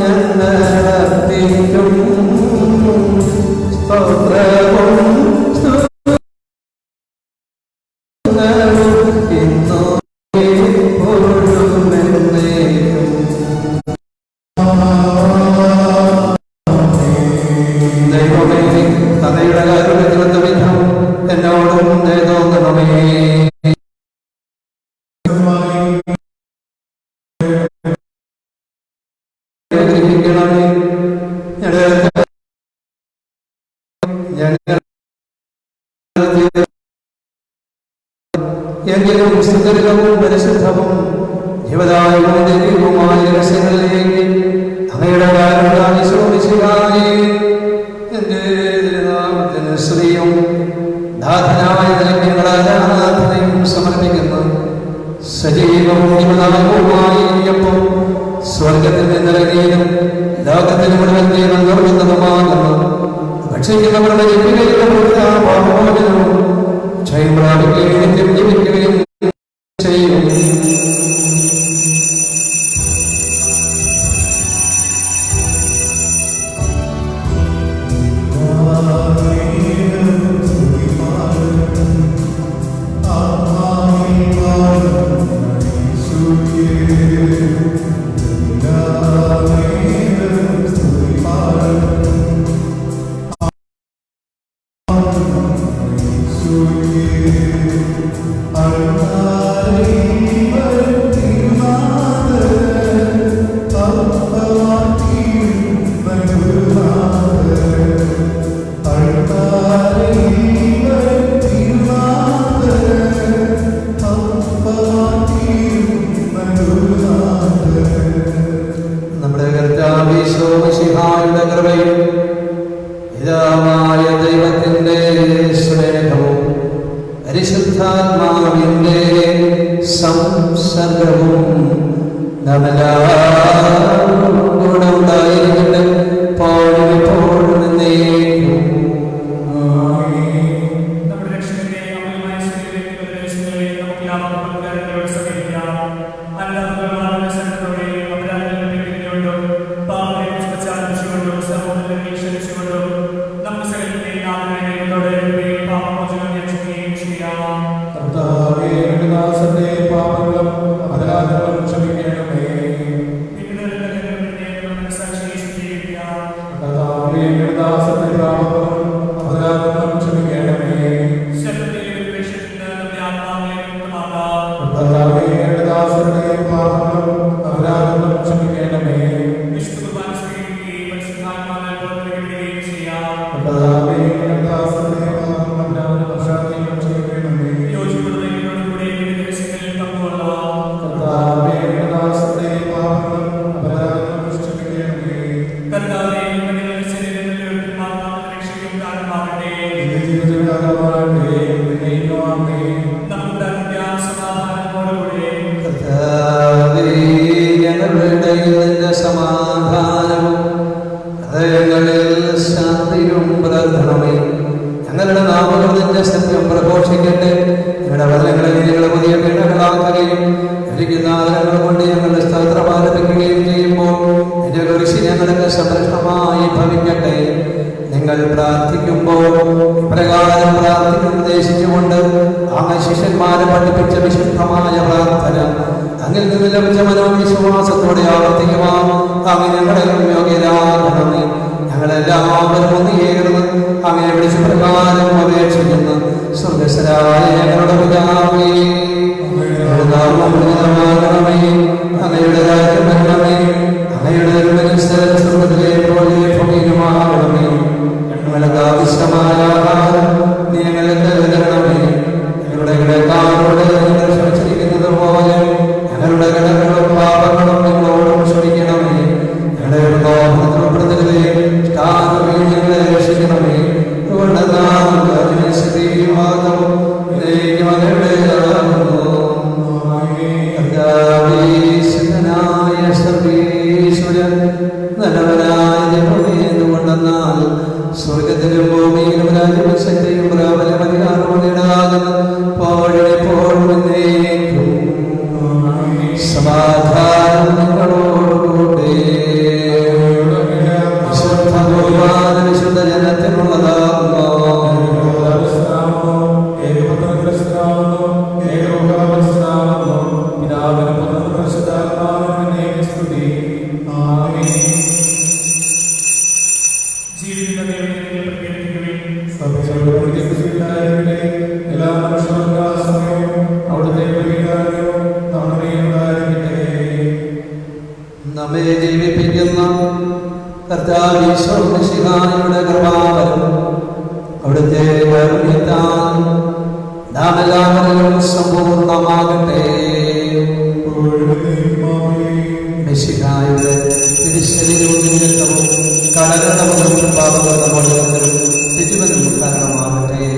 ഞങ്ങളർപ്പിക്കും സ്തോത്രവും എങ്കിലും സുന്ദരവും പരിശുദ്ധവും ജീവദായകവും ദൈവികവുമായ രഹസ്യങ്ങളിലേക്ക് അങ്ങയുടെ എന്റെ നാമത്തിന് സ്ത്രീയും നാഥനായ നിനക്ക് ഞങ്ങൾ ആരാധനയും സമർപ്പിക്കുന്നു. സജീവവും ജീവനായകവുമായപ്പോൾ സ്വർഗത്തിൽ നിന്നിറങ്ങിയതും ലോകത്തിന് മുഴുവൻ ദൈവം നിർമ്മിതവുമാകുന്നു. ഭക്ഷിക്കുന്നവരുടെ പാപമോചനവും ക്ഷയം പ്രാപിക്കുകയും ജീവിക്കുകയും ചെയ്യും. നമ്മുടെ കർത്താവിശോമിശിഹായുടെ കൃപയും പിതാവായ ദൈവത്തിന്റെ സ്നേഹവും പരിശുദ്ധാത്മാവിന്റെ സംസർഗവും നമ്മളോട് ഉണ്ടായിരിക്കട്ടെ, പോഴും എപ്പോഴും എന്നേക്കും. നമ്മുടെ രക്ഷകന്റെ അമൂല്യമായ ശരീരത്തിലെ നമുക്ക് ലാഭപ്രകാരങ്ങളോട് സഹകരിക്കാം. അല്ലാതെ സന്നദ്ധതയോടെയും അപരാധങ്ങൾ പിന്തുണയോടും പാപങ്ങളെ പശ്ചാത്തലം സഹോദരങ്ങളെ ക്ഷണിച്ചുകൊണ്ടും നമുക്ക് സകലത്തെയും ആഗ്രഹങ്ങളോട് പാപമോചനം യാചിക്കുകയും ചെയ്യാം. കർത്താവേ, എന്റെ ദാസന്റെ പാപങ്ങളും അപരാധങ്ങളും ക്ഷമിക്കണമേ. മനസ്സാക്ഷിയെ ശുദ്ധീകരിക്കാം. കർത്താവേ, എന്റെ ദാസന്റെ പാപങ്ങളും അപരാധങ്ങളും ക്ഷമിക്കണമേ. കർത്താവേ, എന്റെ ദാസന്റെ പാപങ്ങളും അപരാധങ്ങളും ക്ഷമിക്കണമേ. കർത്താവേ, എന്റെ ദാസന്റെ പാപങ്ങളും അപരാധങ്ങളും ക്ഷമിക്കണമേ. കർത്താവേ, എന്റെ ദാസന്റെ പാപങ്ങളും അപരാധങ്ങളും ക്ഷമിക്കണമേ. നിന്റെ ജീവിതകാലമാകട്ടെ, എന്നേക്കും ആമേൻ. കർത്താവേ, ഞങ്ങളുടെ ഇടയിൽ നിന്റെ സമാധാനവും ഹൃദയങ്ങളിൽ ശാന്തിയും പ്രാർത്ഥനമേ. ഞങ്ങളുടെ നാമങ്ങൾ നിന്റെ സത്യം പ്രഘോഷിക്കട്ടെ. ഞങ്ങളുടെ വചനങ്ങളെ ഞങ്ങൾ പുതിയ പീഠകളാക്കുകയും ഇരിക്കുന്ന ആദരങ്ങൾ കൊണ്ട് ഞങ്ങളുടെ സ്തോത്രം ആലപിക്കുകയും ചെയ്യുമ്പോൾ നിന്റെ കുരിശ് ഞങ്ങൾക്ക് സംരക്ഷണമായി ഭവിക്കട്ടെ. നിങ്ങൾ പ്രാർത്ഥിക്കുമ്പോൾ ഇപ്രകാരം പ്രാർത്ഥിക്കാൻ ഉദ്ദേശിച്ചുകൊണ്ട് അങ്ങ് ശിഷ്യന്മാരെ പഠിപ്പിച്ച വിശുദ്ധമായ പ്രാർത്ഥന അങ്ങിൽ നിന്ന് ലഭിച്ച മനോവിശ്വാസത്തോടെ ആവർത്തിക്കുവാൻ അങ്ങ് ഞങ്ങളെയും യോഗ്യരാകണമേ. ഞങ്ങളെല്ലാവരും ഒന്നുചേർന്ന് അങ്ങനെ വിളിച്ച പ്രകാരം അപേക്ഷിക്കുന്നു. സ്വർഗസ്ഥരായ ഞങ്ങളുടെ പിതാവേ, അങ്ങയുടെ നാമം പൂജിതമാകണമേ. അങ്ങയുടെ രാജ്യം വരണമേ. അങ്ങയുടെ തിരുമനസ്സ് സ്വർഗ്ഗത്തിലെ പോലെ ഭൂമിയിലുമാകണമേ. ഞങ്ങൾക്ക് ആവശ്യമായ ആഹാരം നീ ഞങ്ങൾക്ക് തരണമേ. ഞങ്ങളുടെ കടക്കാരോട് ഞങ്ങൾ ക്ഷമിച്ചിരിക്കുന്നത് പോലെ ഞങ്ങളുടെ കടങ്ങളും പാപങ്ങളും ഞങ്ങളോടും ക്ഷമിക്കണമേ. ഞങ്ങളുടെ ഉൾപ്പെടുത്തരുതേ, ഞങ്ങളെ രക്ഷിക്കണമേ. സ്വർഗത്തിലും ഭൂമിയിലും രാജ്യവും ശക്തിയും പ്രാബല്യം അധികാരവും നേടാകുന്ന പോഴും എന്നേക്കും. സമാധാനം നിങ്ങളോടുകൂടെ. വിശുദ്ധ ജനത്തിനുള്ളതാകുന്നു. എല്ലാ മനുഷ്യർക്കും അവിടുത്തെ നമ്മെ ജീവിപ്പിക്കുന്ന കർത്താവിശോമിശിഹായുടെ കൃപാവരം അവിടുത്തെ കാരുണ്യത്താൽ നാം എല്ലാവരിലും സമ്പൂർണ്ണമാകട്ടെ. മിശിഹായുടെ തിരുശരീരവും രക്തവും കടകടവും പാപങ്ങളും തെറ്റുവനും കാരണമാകട്ടെ.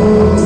Oh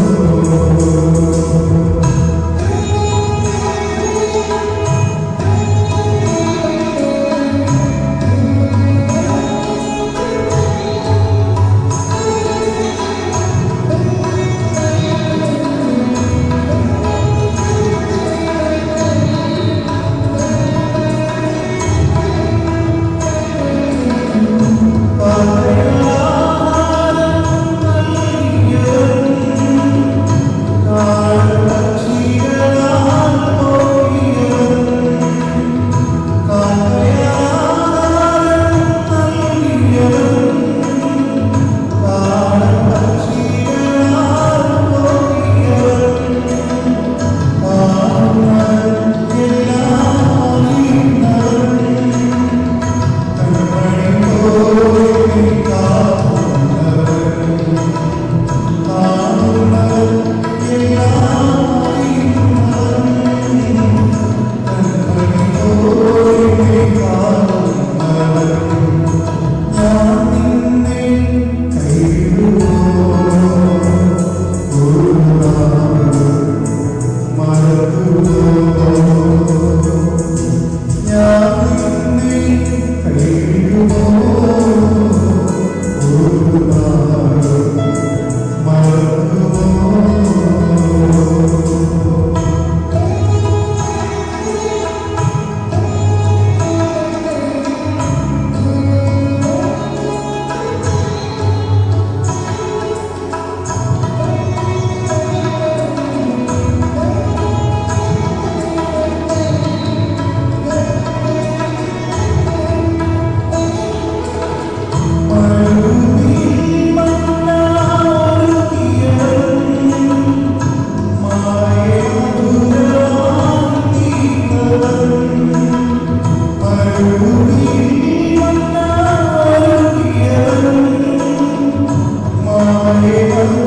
മഹിമ